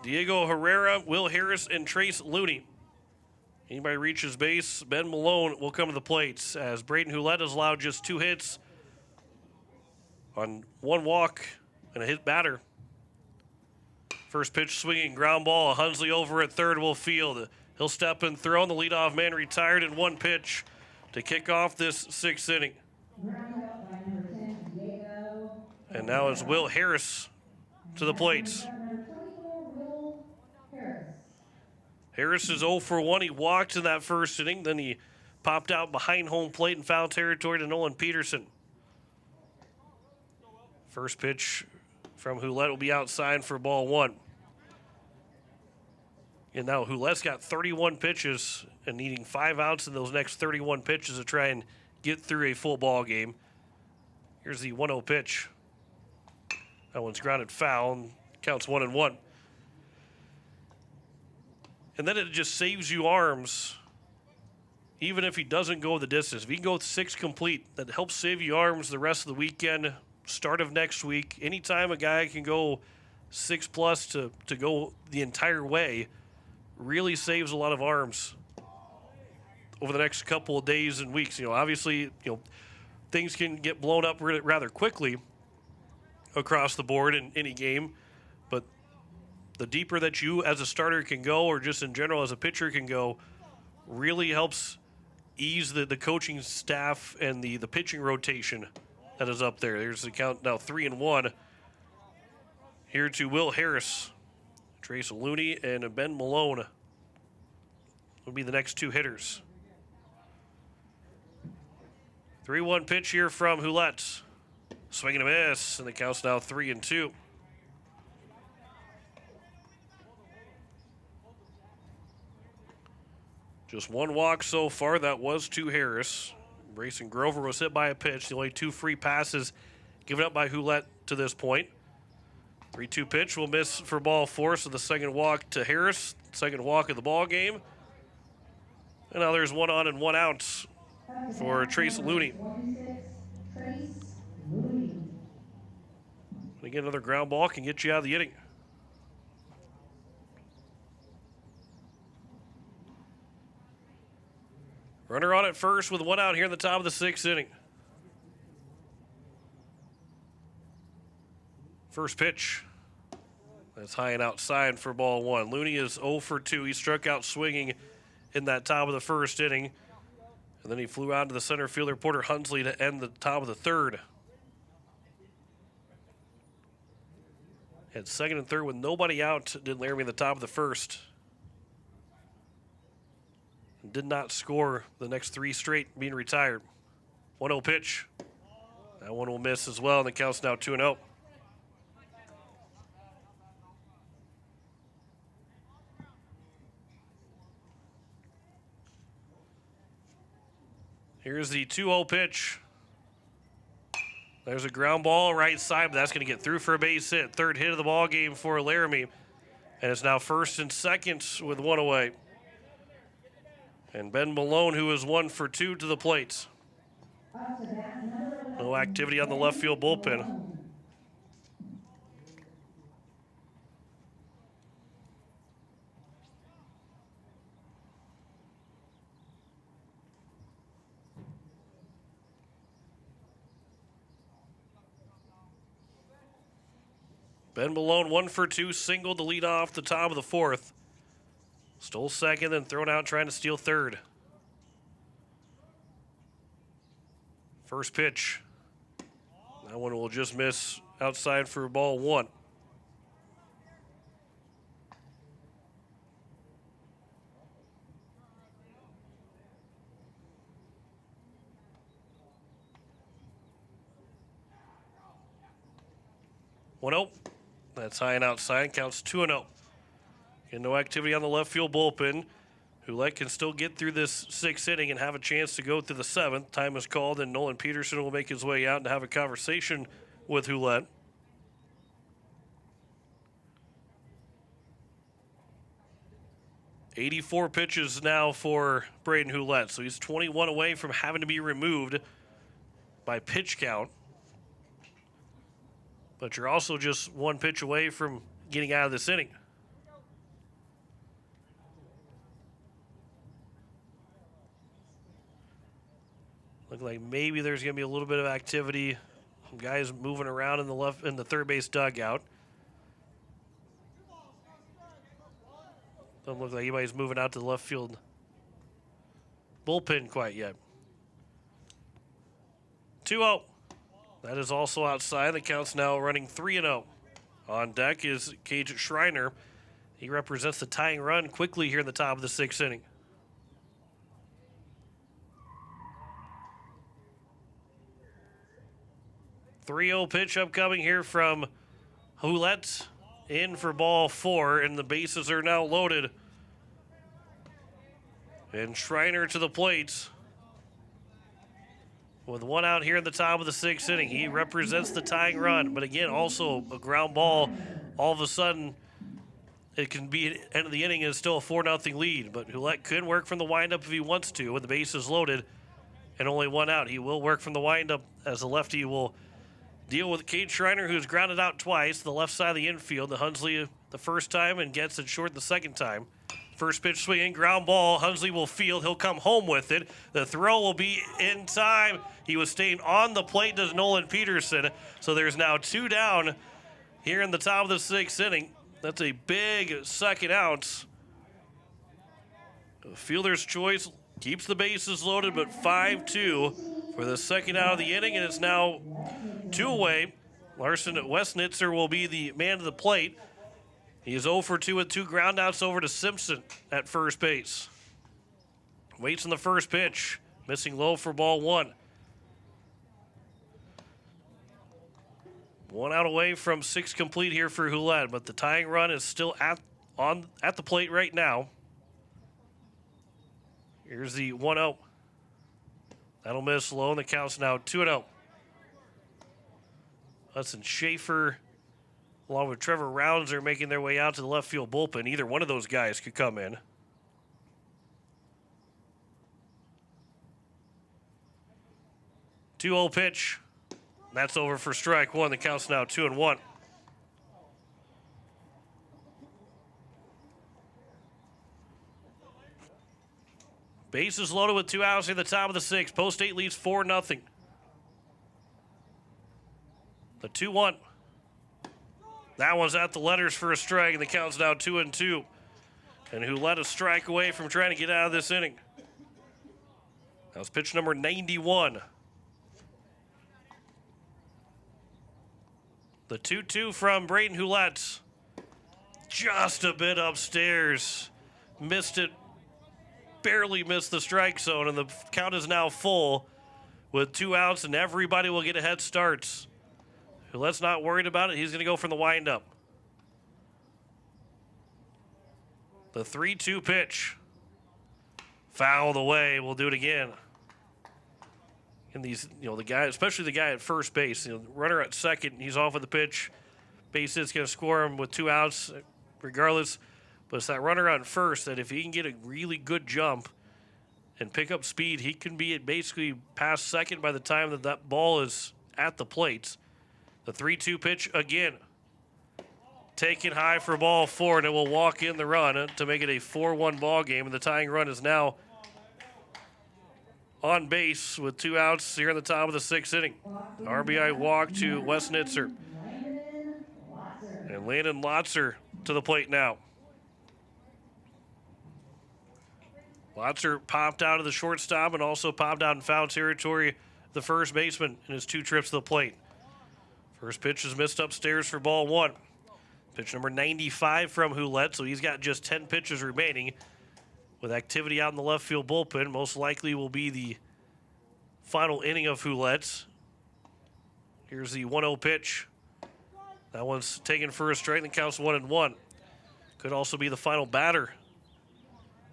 A: Diego Herrera, Will Harris, and Trace Looney. Anybody reaches base, Ben Malone will come to the plate as Braden Houlette has allowed just 2 hits on 1 walk and a hit batter. First pitch swinging, ground ball. Hunsley over at third will field. He'll step and throw, and the leadoff man retired in 1 pitch to kick off this 6th inning. And now is Will Harris to the plate. Harris is 0 for 1. He walked in that first inning. Then he popped out behind home plate in foul territory to Nolan Peterson. First pitch from Houlette will be outside for ball 1. And now Houlette's got 31 pitches and needing 5 outs in those next 31 pitches to try and get through a full ball game. Here's the 1-0 pitch. That one's grounded foul and counts 1-1. And then it just saves you arms, even if he doesn't go the distance. If he can go 6 complete, that helps save you arms the rest of the weekend, start of next week. Anytime a guy can go 6+ to go the entire way, really saves a lot of arms over the next couple of days and weeks. Obviously, things can get blown up rather quickly across the board in any game, but the deeper that you as a starter can go, or just in general as a pitcher can go, really helps ease the coaching staff and the pitching rotation that is up there. There's the count now 3-1. Here to Will Harris, Trace Looney, and Ben Malone will be the next 2 hitters. 3-1 pitch here from Houlette. Swing and a miss, and the count's now 3-2. Just 1 walk so far. That was to Harris. Brayson Grover was hit by a pitch. The only 2 free passes given up by Houlette to this point. 3-2 pitch will miss for ball 4, so the second walk to Harris. Second walk of the ball game. And now there's 1 on and 1 out for Trace Looney. And again, another ground ball can get you out of the inning. Runner on at first with 1 out here in the top of the 6th inning. First pitch. That's high and outside for ball 1. Looney is 0 for 2. He struck out swinging in that top of the 1st inning. And then he flew out to the center fielder, Porter Hunsley, to end the top of the 3rd. Had 2nd and 3rd with nobody out, did Laramie in the top of the 1st. Did not score the next 3 straight, being retired. 1-0 pitch. That one will miss as well, and the count's now 2-0. Here's the 2-0 pitch. There's a ground ball right side, but that's going to get through for a base hit. 3rd hit of the ball game for Laramie. And it's now 1st and 2nd with 1 away. And Ben Malone, who is 1 for 2 to the plate. No activity on the left field bullpen. Ben Malone, 1 for 2, singled to lead off the top of the 4th. Stole 2nd, then thrown out trying to steal 3rd. First pitch. That one will just miss outside for ball 1. That's high and outside. Counts 2-0. And no activity on the left field bullpen. Houlette can still get through this 6th inning and have a chance to go through the 7th. Time is called, and Nolan Peterson will make his way out and have a conversation with Houlette. "84 pitches now for Braden Houlette, so he's 21 away from having to be removed by pitch count. But you're also just 1 pitch away from getting out of this inning. Look like maybe there's going to be a little bit of activity. Some guys moving around in the third base dugout. Doesn't look like anybody's moving out to the left field bullpen quite yet. 2-0. That is also outside. The count's now running 3-0. On deck is Cage Schreiner. He represents the tying run quickly here in the top of the sixth inning. .3-0 pitch upcoming here from Houlette. In for ball 4, and the bases are now loaded. And Schreiner to the plate. With one out here in the top of the sixth inning. He represents the tying run, but again, also a ground ball. All of a sudden, it can be end of the inning and it's still a 4-0 lead. But Houlette could work from the windup if he wants to, with the bases loaded and only one out. He will work from the windup as the lefty will deal with Cade Schreiner, who's grounded out twice, the left side of the infield. The Hunsley the first time and gets it short the second time. First pitch swinging, ground ball. Hunsley will field. He'll come home with it. The throw will be in time. He was staying on the plate, does Nolan Peterson. So there's now 2 down here in the top of the sixth inning. That's a big second out. Fielder's choice keeps the bases loaded, but 5-2 for the second out of the inning, and it's now 2 away. Larson Westnitzer will be the man to the plate. He is 0 for 2 with 2 groundouts over to Simpson at first base. Waits on the first pitch. Missing low for ball 1. 1 out away from 6 complete here for Houlette, but the tying run is still at the plate right now. Here's the 1-0. That'll miss low, and the count's now 2-0. Hudson Schaefer, along with Trevor Rounds, are making their way out to the left field bullpen. Either one of those guys could come in. .2-0 pitch. That's over for strike 1. The count's now 2-1. Bases loaded with 2 outs at the top of the 6th. Post 8 leads 4-0. The 2-1. That one's at the letters for a strike, and the count's now 2-2. And Houlette a strike away from trying to get out of this inning. That was pitch number 91. The 2-2 from Braden Houlette. Just a bit upstairs. Missed it. Barely missed the strike zone, and the count is now full with 2 outs, and everybody will get a head start. Houlette's not worried about it. He's going to go from the windup. The 3-2 pitch. Fouled away. We'll do it again. And these, the guy, especially the guy at first base, runner at second, he's off of the pitch. Base hit's going to score him with 2 outs regardless. But it's that runner on first that if he can get a really good jump and pick up speed, he can be basically past second by the time that ball is at the plate. The 3-2 pitch again. Taken high for ball 4, and it will walk in the run to make it a 4-1 ball game. And the tying run is now on base with 2 outs here in the top of the 6th inning. RBI walk to Westnitzer. And Landon Lotzer to the plate now. Lotzer popped out of the shortstop and also popped out in foul territory, the first baseman, in his 2 trips to the plate. First pitch is missed upstairs for ball 1. Pitch number 95 from Houlette, so he's got just 10 pitches remaining. With activity out in the left field bullpen, most likely will be the final inning of Houlette's. Here's the 1-0 pitch. That one's taken for a strike and counts 1-1. Could also be the final batter.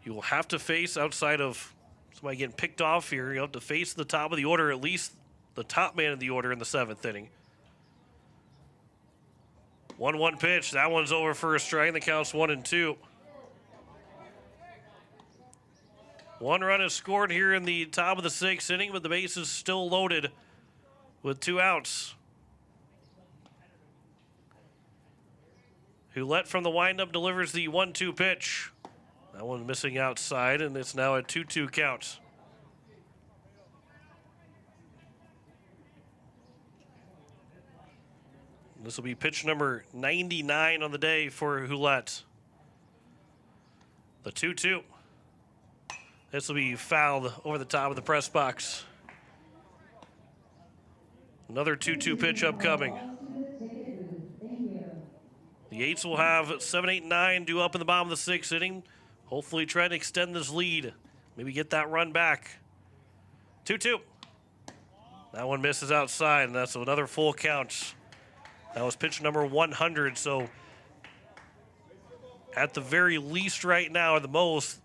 A: You will have to face, outside of somebody getting picked off here, you have to face the top of the order, at least the top man of the order in the 7th inning. 1-1 pitch. That one's over for a strike, and the count's 1-2. 1 run is scored here in the top of the 6th inning, but the base is still loaded with 2 outs. Houlette from the windup delivers the 1-2 pitch. That one missing outside, and it's now a 2-2 count. This will be pitch number 99 on the day for Hulett. The 2-2. This will be fouled over the top of the press box. Another 2-2 pitch upcoming. The Eights will have 7, 8, 9 due up in the bottom of the 6th inning. Hopefully try to extend this lead. Maybe get that run back. 2-2. That one misses outside, and that's another full count. That was pitch number 100, so at the very least right now, or the most,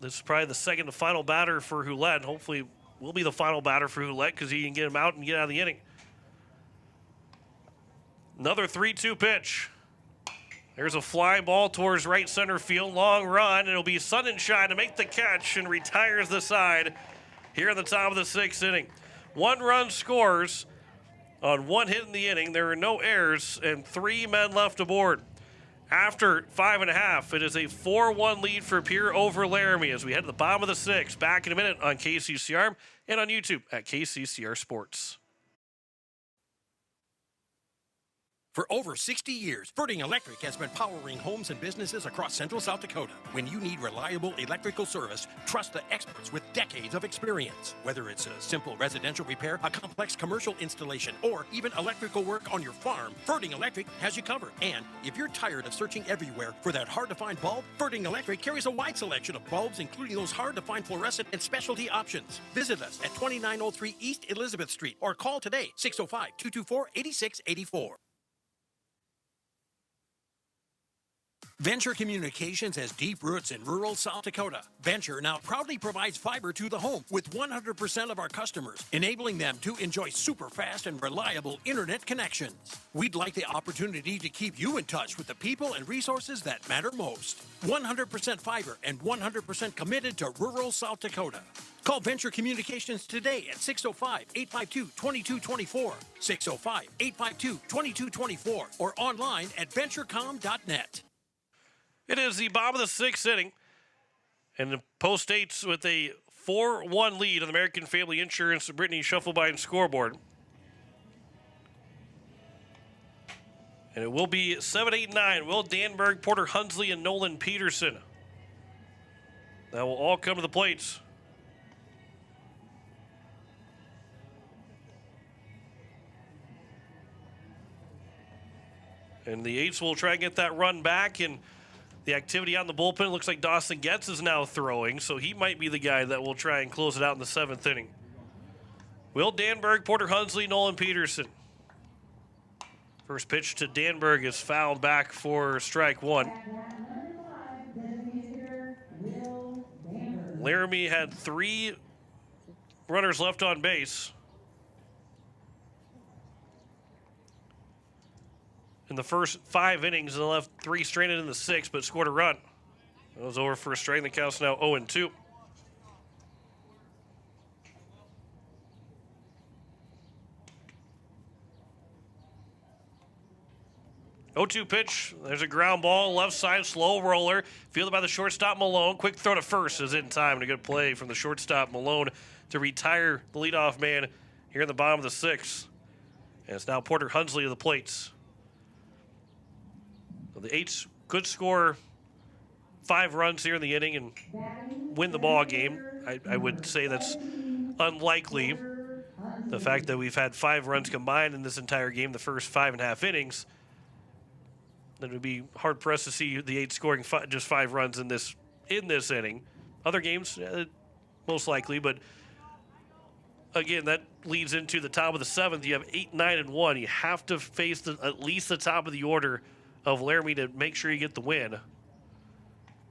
A: this is probably the second to final batter for Hulett. Hopefully will be the final batter for Hulett because he can get him out and get out of the inning. Another 3-2 pitch. There's a fly ball towards right center field. Long run, and it'll be Sonnenschein to make the catch and retires the side here at the top of the 6th inning. 1 run scores on 1 hit in the inning. There are no errors and 3 men left aboard. After 5.5, it is a 4-1 lead for Pierre over Laramie as we head to the bottom of the 6th. Back in a minute on KCCR and on YouTube at KCCR Sports.
C: For over 60 years, Ferding Electric has been powering homes and businesses across central South Dakota. When you need reliable electrical service, trust the experts with decades of experience. Whether it's a simple residential repair, a complex commercial installation, or even electrical work on your farm, Ferding Electric has you covered. And if you're tired of searching everywhere for that hard-to-find bulb, Ferding Electric carries a wide selection of bulbs, including those hard-to-find fluorescent and specialty options. Visit us at 2903 East Elizabeth Street or call today, 605-224-8684. Venture Communications has deep roots in rural South Dakota. Venture now proudly provides fiber to the home with 100% of our customers, enabling them to enjoy super fast and reliable internet connections. We'd like the opportunity to keep you in touch with the people and resources that matter most. 100% fiber and 100% committed to rural South Dakota. Call Venture Communications today at 605-852-2224, 605-852-2224, or online at venturecom.net.
A: It is the bottom of the 6th inning, and the Post Eights with a 4-1 lead on the American Family Insurance Brittany Shufflebein scoreboard. And it will be 7, 8, 9. Will Danberg, Porter Hunsley, and Nolan Peterson. That will all come to the plates. And the Eights will try and get that run back, and the activity out in the bullpen looks like Dawson Getz is now throwing, so he might be the guy that will try and close it out in the 7th inning. Will Danberg, Porter Hunsley, Nolan Peterson. First pitch to Danberg is fouled back for strike 1. Laramie had 3 runners left on base. In the first 5 innings, and left 3 stranded in the 6th, but scored a run. That was over for a strike, and the count's now 0-2. Pitch. There's a ground ball, left side, slow roller. Fielded by the shortstop, Malone. Quick throw to first is in time, and a good play from the shortstop, Malone, to retire the leadoff man here in the bottom of the 6th. And it's now Porter Hunsley to the plates. So the Eights could score 5 runs here in the inning and win the ball game. I would say that's unlikely. The fact that we've had 5 runs combined in this entire game, the first 5.5 innings, then it would be hard pressed to see the Eights scoring just 5 runs in this inning. Other games, most likely, but again, that leads into the top of the 7th. You have 8, 9, and 1. You have to face at least the top of the order of Laramie to make sure you get the win.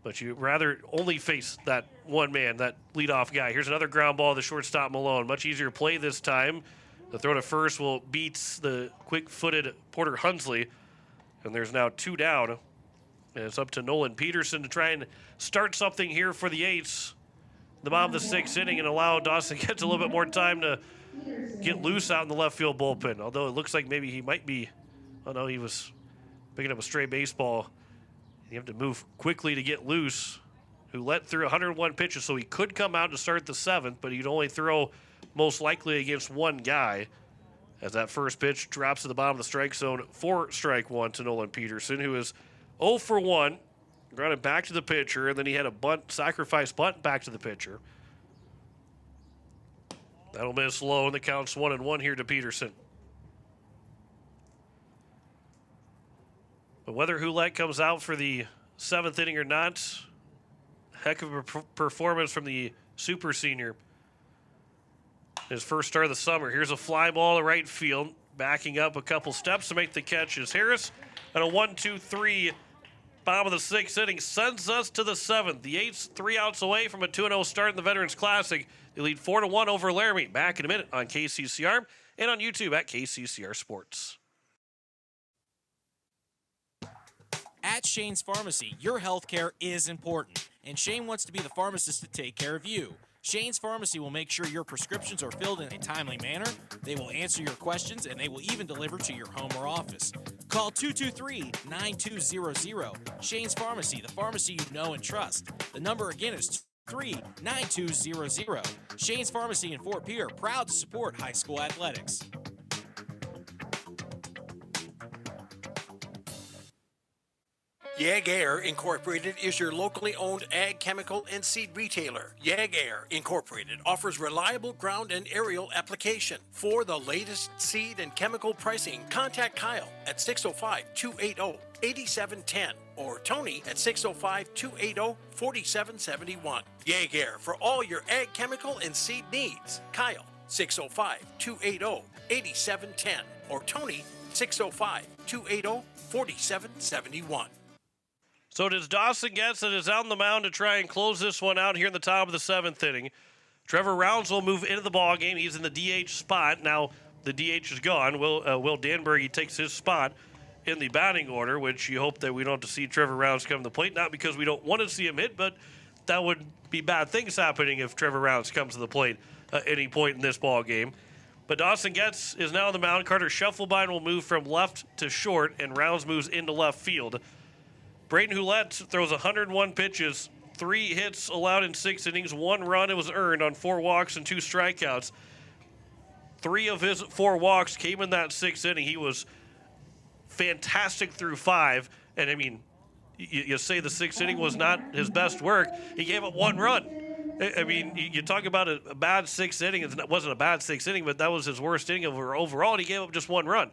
A: But you'd rather only face that one man, that leadoff guy. Here's another ground ball to shortstop, Malone. Much easier play this time. The throw to first will beat the quick-footed Porter Hunsley. And there's now 2 down. And it's up to Nolan Peterson to try and start something here for the Eights. The bottom of the 6th inning, and allow Dawson Getz a little bit more time to get loose out in the left field bullpen. Although it looks like maybe he might be, oh no, he was picking up a stray baseball. You have to move quickly to get loose. Who let through 101 pitches, so he could come out to start the 7th, but he'd only throw most likely against one guy. As that first pitch drops to the bottom of the strike zone for strike one to Nolan Peterson, who is 0 for 1. Grounded back to the pitcher, and then he had a sacrifice bunt back to the pitcher. That'll miss low, and the count's 1-1 here to Peterson. But whether Hulett comes out for the 7th inning or not, heck of a performance from the super senior. His first start of the summer. Here's a fly ball to right field. Backing up a couple steps to make the catch is Harris. And a 1-2-3 bottom of the 6th inning sends us to the 7th. The Eights 3 outs away from a 2-0 start in the Veterans Classic. They lead 4-1 over Laramie. Back in a minute on KCCR and on YouTube at KCCR Sports.
B: At Shane's Pharmacy, your health care is important, and Shane wants to be the pharmacist to take care of you. Shane's Pharmacy will make sure your prescriptions are filled in a timely manner, they will answer your questions, and they will even deliver to your home or office. Call 223-9200. Shane's Pharmacy, the pharmacy you know and trust. The number again is 223-9200. Shane's Pharmacy in Fort Pierre, proud to support high school athletics.
C: Yag Air Incorporated is your locally owned ag chemical and seed retailer. Yag Air Incorporated offers reliable ground and aerial application. For the latest seed and chemical pricing, contact Kyle at 605-280-8710 or Tony at 605-280-4771. Yag Air for all your ag chemical and seed needs. Kyle 605-280-8710 or Tony 605-280-4771.
A: So it is Dawson Getz that is on the mound to try and close this one out here in the top of the 7th inning. Trevor Rounds will move into the ball game. He's in the DH spot. Now the DH is gone. Will Danberg takes his spot in the batting order, which you hope that we don't have to see Trevor Rounds come to the plate. Not because we don't want to see him hit, but that would be bad things happening if Trevor Rounds comes to the plate at any point in this ball game. But Dawson Getz is now on the mound. Carter Scheffelbein will move from left to short, and Rounds moves into left field. Braden Hulett throws 101 pitches, 3 hits allowed in 6 innings, 1 run it was earned on 4 walks and 2 strikeouts. 3 of his 4 walks came in that 6th inning. He was fantastic through 5. And, I mean, you say the 6th inning was not his best work. He gave up 1 run. I mean, you talk about a bad 6th inning. It wasn't a bad 6th inning, but that was his worst inning overall, and he gave up just 1 run.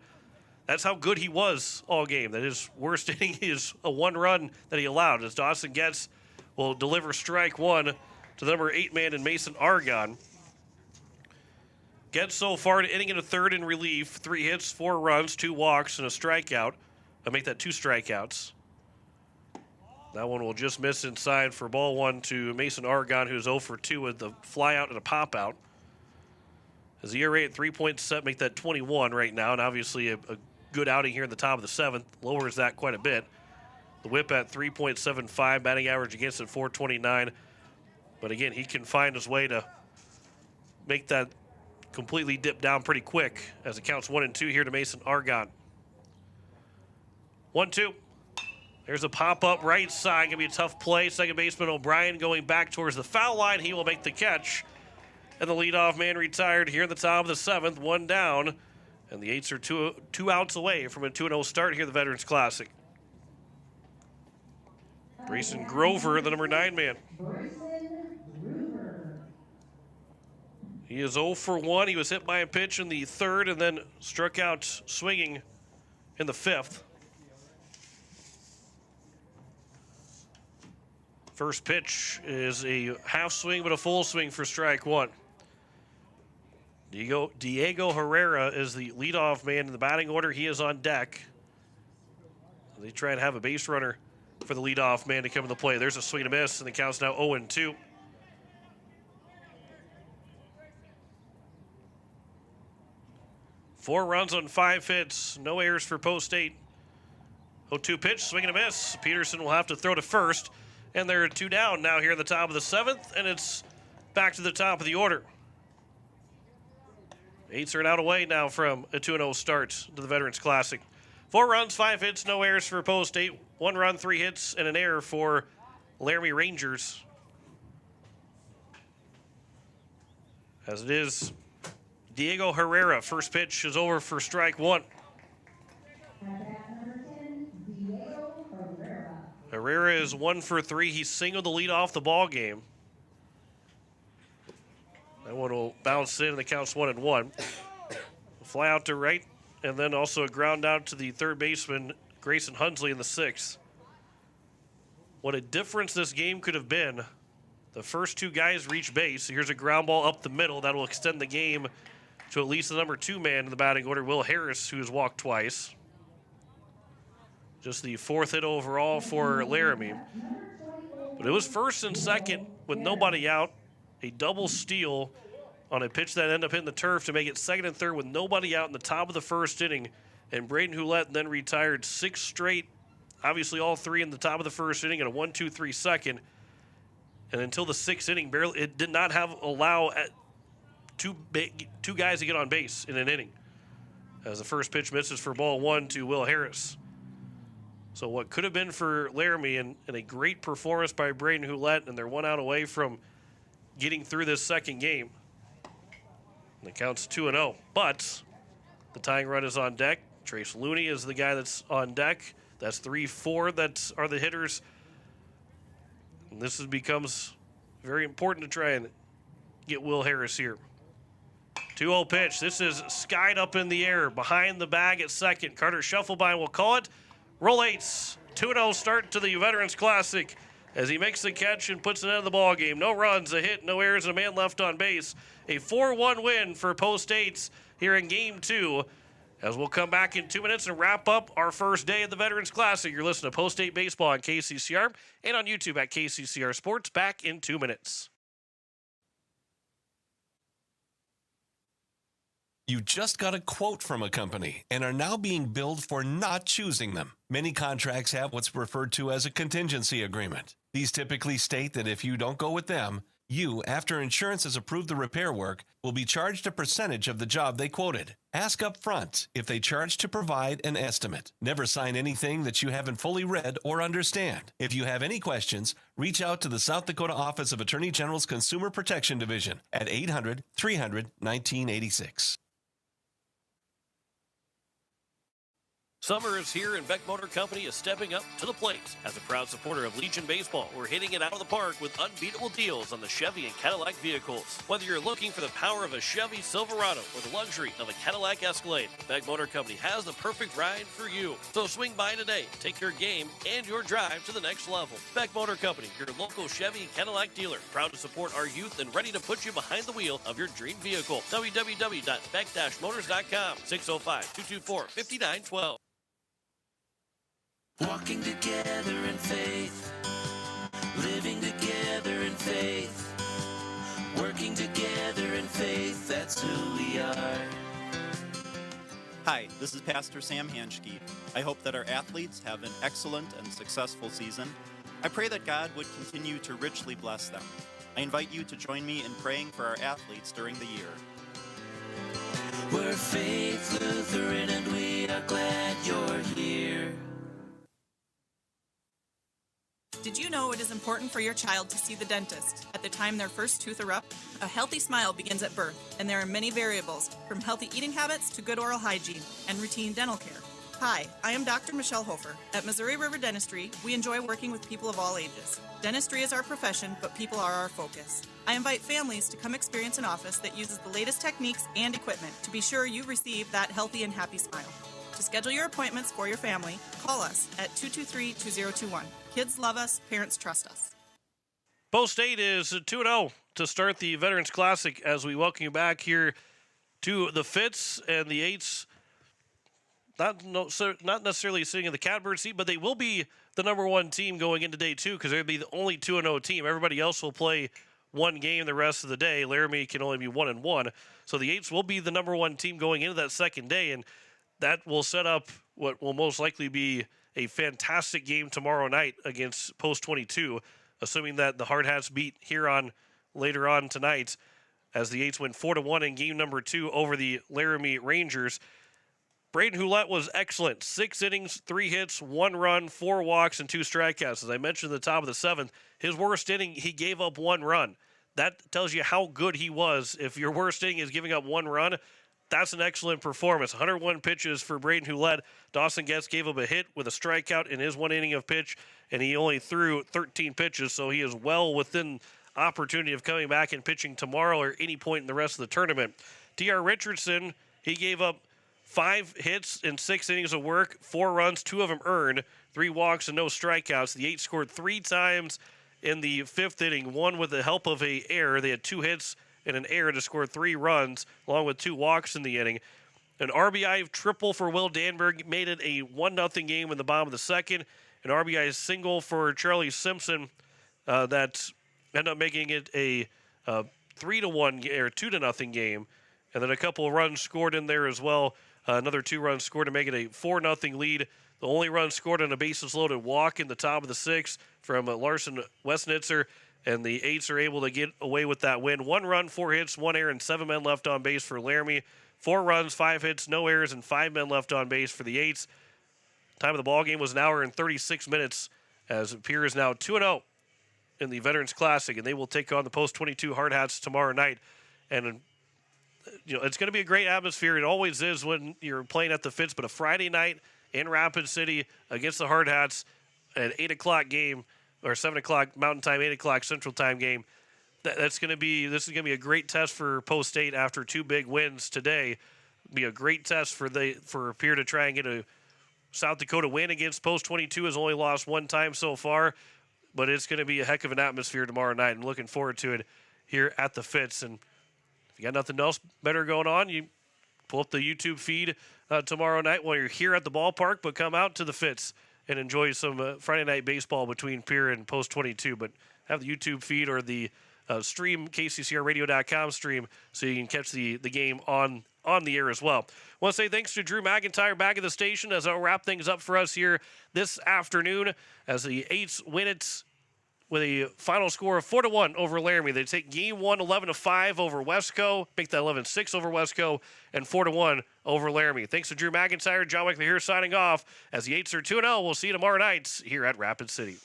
A: That's how good he was all game. That his worst inning is a 1 run that he allowed. As Dawson Getz will deliver strike 1 to the number 8 man in Mason Argon. Getz so far an inning and a third in relief. 3 hits, 4 runs, 2 walks, and a strikeout. I'll make that 2 strikeouts. That one will just miss inside for ball 1 to Mason Argon, who's 0 for 2 with the fly out and a pop out. As the ERA at 3.7, make that 21 right now, and obviously a good outing here in the top of the 7th. Lowers that quite a bit. The whip at 3.75, batting average against at 429. But again, he can find his way to make that completely dip down pretty quick as it counts 1-2 here to Mason Argon. 1-2. There's a pop-up right side. Going to be a tough play. Second baseman O'Brien going back towards the foul line. He will make the catch. And the leadoff man retired here in the top of the 7th, 1 down. And the Eights are two outs away from a 2-0 start here at the Veterans Classic. Grayson Grover, the number 9 man. He is 0 for 1. He was hit by a pitch in the 3rd and then struck out swinging in the 5th. First pitch is a half swing but a full swing for strike 1. Diego Herrera is the leadoff man in the batting order. He is on deck. They try and have a base runner for the leadoff man to come to the play. There's a swing and a miss, and the count's now 0-2. Four runs on 5 hits. No errors for Post 8. 0-2 pitch, swing and a miss. Peterson will have to throw to first. And they're 2 down now here in the top of the 7th, and it's back to the top of the order. Eights are an out away now from a 2-0 start to the Veterans Classic. 4 runs, 5 hits, no errors for Post 8. 1 run, 3 hits, and an error for Laramie Rangers. As it is Diego Herrera, first pitch is over for strike one. Herrera is 1 for 3. He singled the lead off the ball game. That one will bounce in, and the count's 1-1. Fly out to right, and then also a ground out to the third baseman, Grayson Hunsley, in the sixth. What a difference this game could have been. The first two guys reach base. Here's a ground ball up the middle. That will extend the game to at least the number 2 man in the batting order, Will Harris, who has walked twice. Just the 4th hit overall for Laramie. But it was first and second with nobody out. A double steal on a pitch that ended up hitting the turf to make it second and third with nobody out in the top of the first inning. And Braden Houlette then retired 6 straight, obviously all 3 in the top of the first inning and a 1-2-3 second. And until the 6th inning, barely, it did not allow two guys to get on base in an inning, as the first pitch misses for ball 1 to Will Harris. So what could have been for Laramie and a great performance by Braden Houlette, and they're 1 out away from getting through this second game. And the count's 2-0. But the tying run is on deck. Trace Looney is the guy that's on deck. That's 3-4 that are the hitters. And this becomes very important to try and get Will Harris here. 2-0 pitch. This is skied up in the air behind the bag at second. Carter Shufflebein will call it. Roll 8s. 2-0 start to the Veterans Classic as he makes the catch and puts it out of the ball game. No runs, a hit, no errors, and a man left on base. A 4-1 win for Post 8s here in Game 2. As we'll come back in 2 minutes and wrap up our first day of the Veterans Classic. You're listening to Post 8 Baseball on KCCR and on YouTube at KCCR Sports. Back in 2 minutes.
D: You just got a quote from a company and are now being billed for not choosing them. Many contracts have what's referred to as a contingency agreement. These typically state that if you don't go with them, you, after insurance has approved the repair work, will be charged a percentage of the job they quoted. Ask up front if they charge to provide an estimate. Never sign anything that you haven't fully read or understand. If you have any questions, reach out to the South Dakota Office of Attorney General's Consumer Protection Division at 800-300-1986.
A: Summer is here, and Beck Motor Company is stepping up to the plate. As a proud supporter of Legion Baseball, we're hitting it out of the park with unbeatable deals on the Chevy and Cadillac vehicles. Whether you're looking for the power of a Chevy Silverado or the luxury of a Cadillac Escalade, Beck Motor Company has the perfect ride for you. So swing by today. Take your game and your drive to the next level. Beck Motor Company, your local Chevy and Cadillac dealer. Proud to support our youth and ready to put you behind the wheel of your dream vehicle. www.beck-motors.com. 605-224-5912.
V: Walking together in faith, living together in faith, working together in faith, that's who we are.
W: Hi, this is Pastor Sam Hanschke. I hope that our athletes have an excellent and successful season. I pray that God would continue to richly bless them. I invite you to join me in praying for our athletes during the year.
V: We're Faith Lutheran and we are glad you're here.
X: Did you know it is important for your child to see the dentist at the time their first tooth erupt? A healthy smile begins at birth, and there are many variables, from healthy eating habits to good oral hygiene and routine dental care. Hi, I am Dr. Michelle Hofer. At Missouri River Dentistry, we enjoy working with people of all ages. Dentistry is our profession, but people are our focus. I invite families to come experience an office that uses the latest techniques and equipment to be sure you receive that healthy and happy smile. To schedule your appointments for your family, call us at 223-2021. Kids love us, parents trust us.
A: Post 8 is 2-0 to start the Veterans Classic as we welcome you back here to the Fits and the 8s. Not necessarily sitting in the catbird seat, but they will be the number one team going into day 2 because they'll be the only 2-0 team. Everybody else will play one game the rest of the day. Laramie can only be 1-1. So the 8s will be the number one team going into that second day, and that will set up what will most likely be a fantastic game tomorrow night against Post 22, assuming that the Hard Hats beat Huron later on tonight as the 8s win 4-1 in game number 2 over the Laramie Rangers. Braden Houlette was excellent. 6 innings, 3 hits, 1 run, 4 walks, and 2 strikeouts. As I mentioned at the top of the 7th, his worst inning, he gave up 1 run. that tells you how good he was. If your worst inning is giving up 1 run, that's an excellent performance. 101 pitches for Braden, who led. Dawson Getz gave up a hit with a strikeout in his 1 inning of pitch, and he only threw 13 pitches, so he is well within opportunity of coming back and pitching tomorrow or any point in the rest of the tournament. T.R. Richardson, he gave up 5 hits in 6 innings of work, 4 runs, 2 of them earned, 3 walks and no strikeouts. The 8 scored 3 times in the 5th inning, one with the help of a error. They had 2 hits and an error to score 3 runs, along with 2 walks in the inning. An RBI triple for Will Danberg made it a 1-0 game in the bottom of the 2nd. An RBI single for Charlie Simpson that ended up making it a 3-1 or 2-0 game. And then a couple of runs scored in there as well. Another 2 runs scored to make it a 4-0 lead. The only run scored on a bases-loaded walk in the top of the 6th from Larson Westnitzer, and the 8s are able to get away with that win. 1 run, 4 hits, 1 error, and 7 men left on base for Laramie. 4 runs, 5 hits, no errors, and 5 men left on base for the 8s. Time of the ball game was an hour and 36 minutes, as Pierre is now 2-0 in the Veterans Classic, and they will take on the Post 22 Hard Hats tomorrow night. And it's going to be a great atmosphere. It always is when you're playing at the Fitz, but a Friday night in Rapid City against the Hard Hats, an 8 o'clock game, or 7 o'clock Mountain Time, 8 o'clock Central Time game. This is going to be a great test for Post State after 2 big wins today. Be a great test for Pierre to try and get a South Dakota win against Post 22. Has only lost 1 time so far, but it's going to be a heck of an atmosphere tomorrow night, and looking forward to it here at the Fitz. And if you got nothing else better going on, you pull up the YouTube feed tomorrow night while you're here at the ballpark, but come out to the Fitz and enjoy some Friday night baseball between Pierre and Post 22. But have the YouTube feed or the stream, kccrradio.com stream, so you can catch the game on the air as well. I want to say thanks to Drew McIntyre back at the station as I'll wrap things up for us here this afternoon as the 8s win it with a final score of 4-1 over Laramie. They take Game 1 11-5 over Wesco, make that 11-6 over Wesco, and 4-1 over Laramie. Thanks to Drew McIntyre. John Wickley here signing off as the 8s are 2-0. We'll see you tomorrow night here at Rapid City.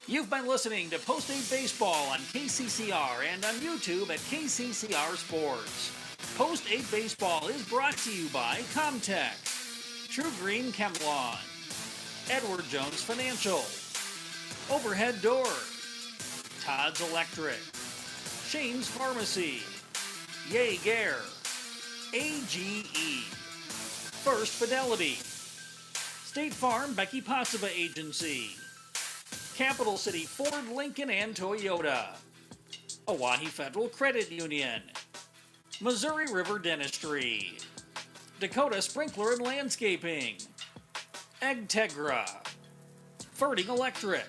E: You've been listening to Post 8 Baseball on KCCR and on YouTube at KCCR Sports. Post 8 Baseball is brought to you by Comtech, True Green Chemlon, Edward Jones Financial, Overhead Door, Todd's Electric, Shane's Pharmacy, Jaeger, AGE, First Fidelity, State Farm Becky Possiba Agency, Capital City Ford, Lincoln, and Toyota, Oahe Federal Credit Union, Missouri River Dentistry, Dakota Sprinkler and Landscaping, Agtegra, Ferding Electric,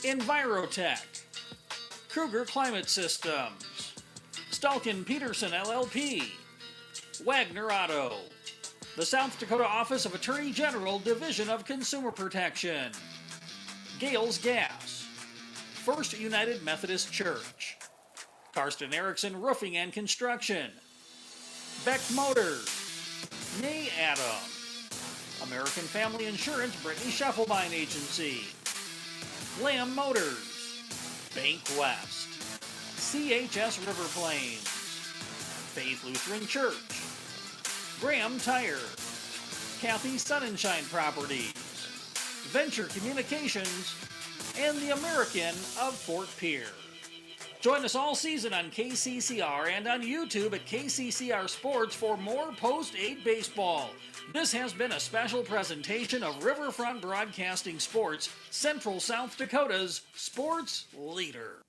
E: Envirotech, Kruger Climate Systems, Stalkin Peterson LLP, Wagner Auto, the South Dakota Office of Attorney General, Division of Consumer Protection, Gales Gas, First United Methodist Church, Karsten Erickson Roofing and Construction, Beck Motors, Nay Adam, American Family Insurance Brittany Scheffelbein Agency, Lamb Motors, Bank West, CHS River Plains, Faith Lutheran Church, Graham Tire, Kathy Sunshine Properties, Venture Communications, and the American of Fort Pierre. Join us all season on KCCR and on YouTube at KCCR Sports for more Post 8 baseball. This has been a special presentation of Riverfront Broadcasting Sports, Central South Dakota's sports leader.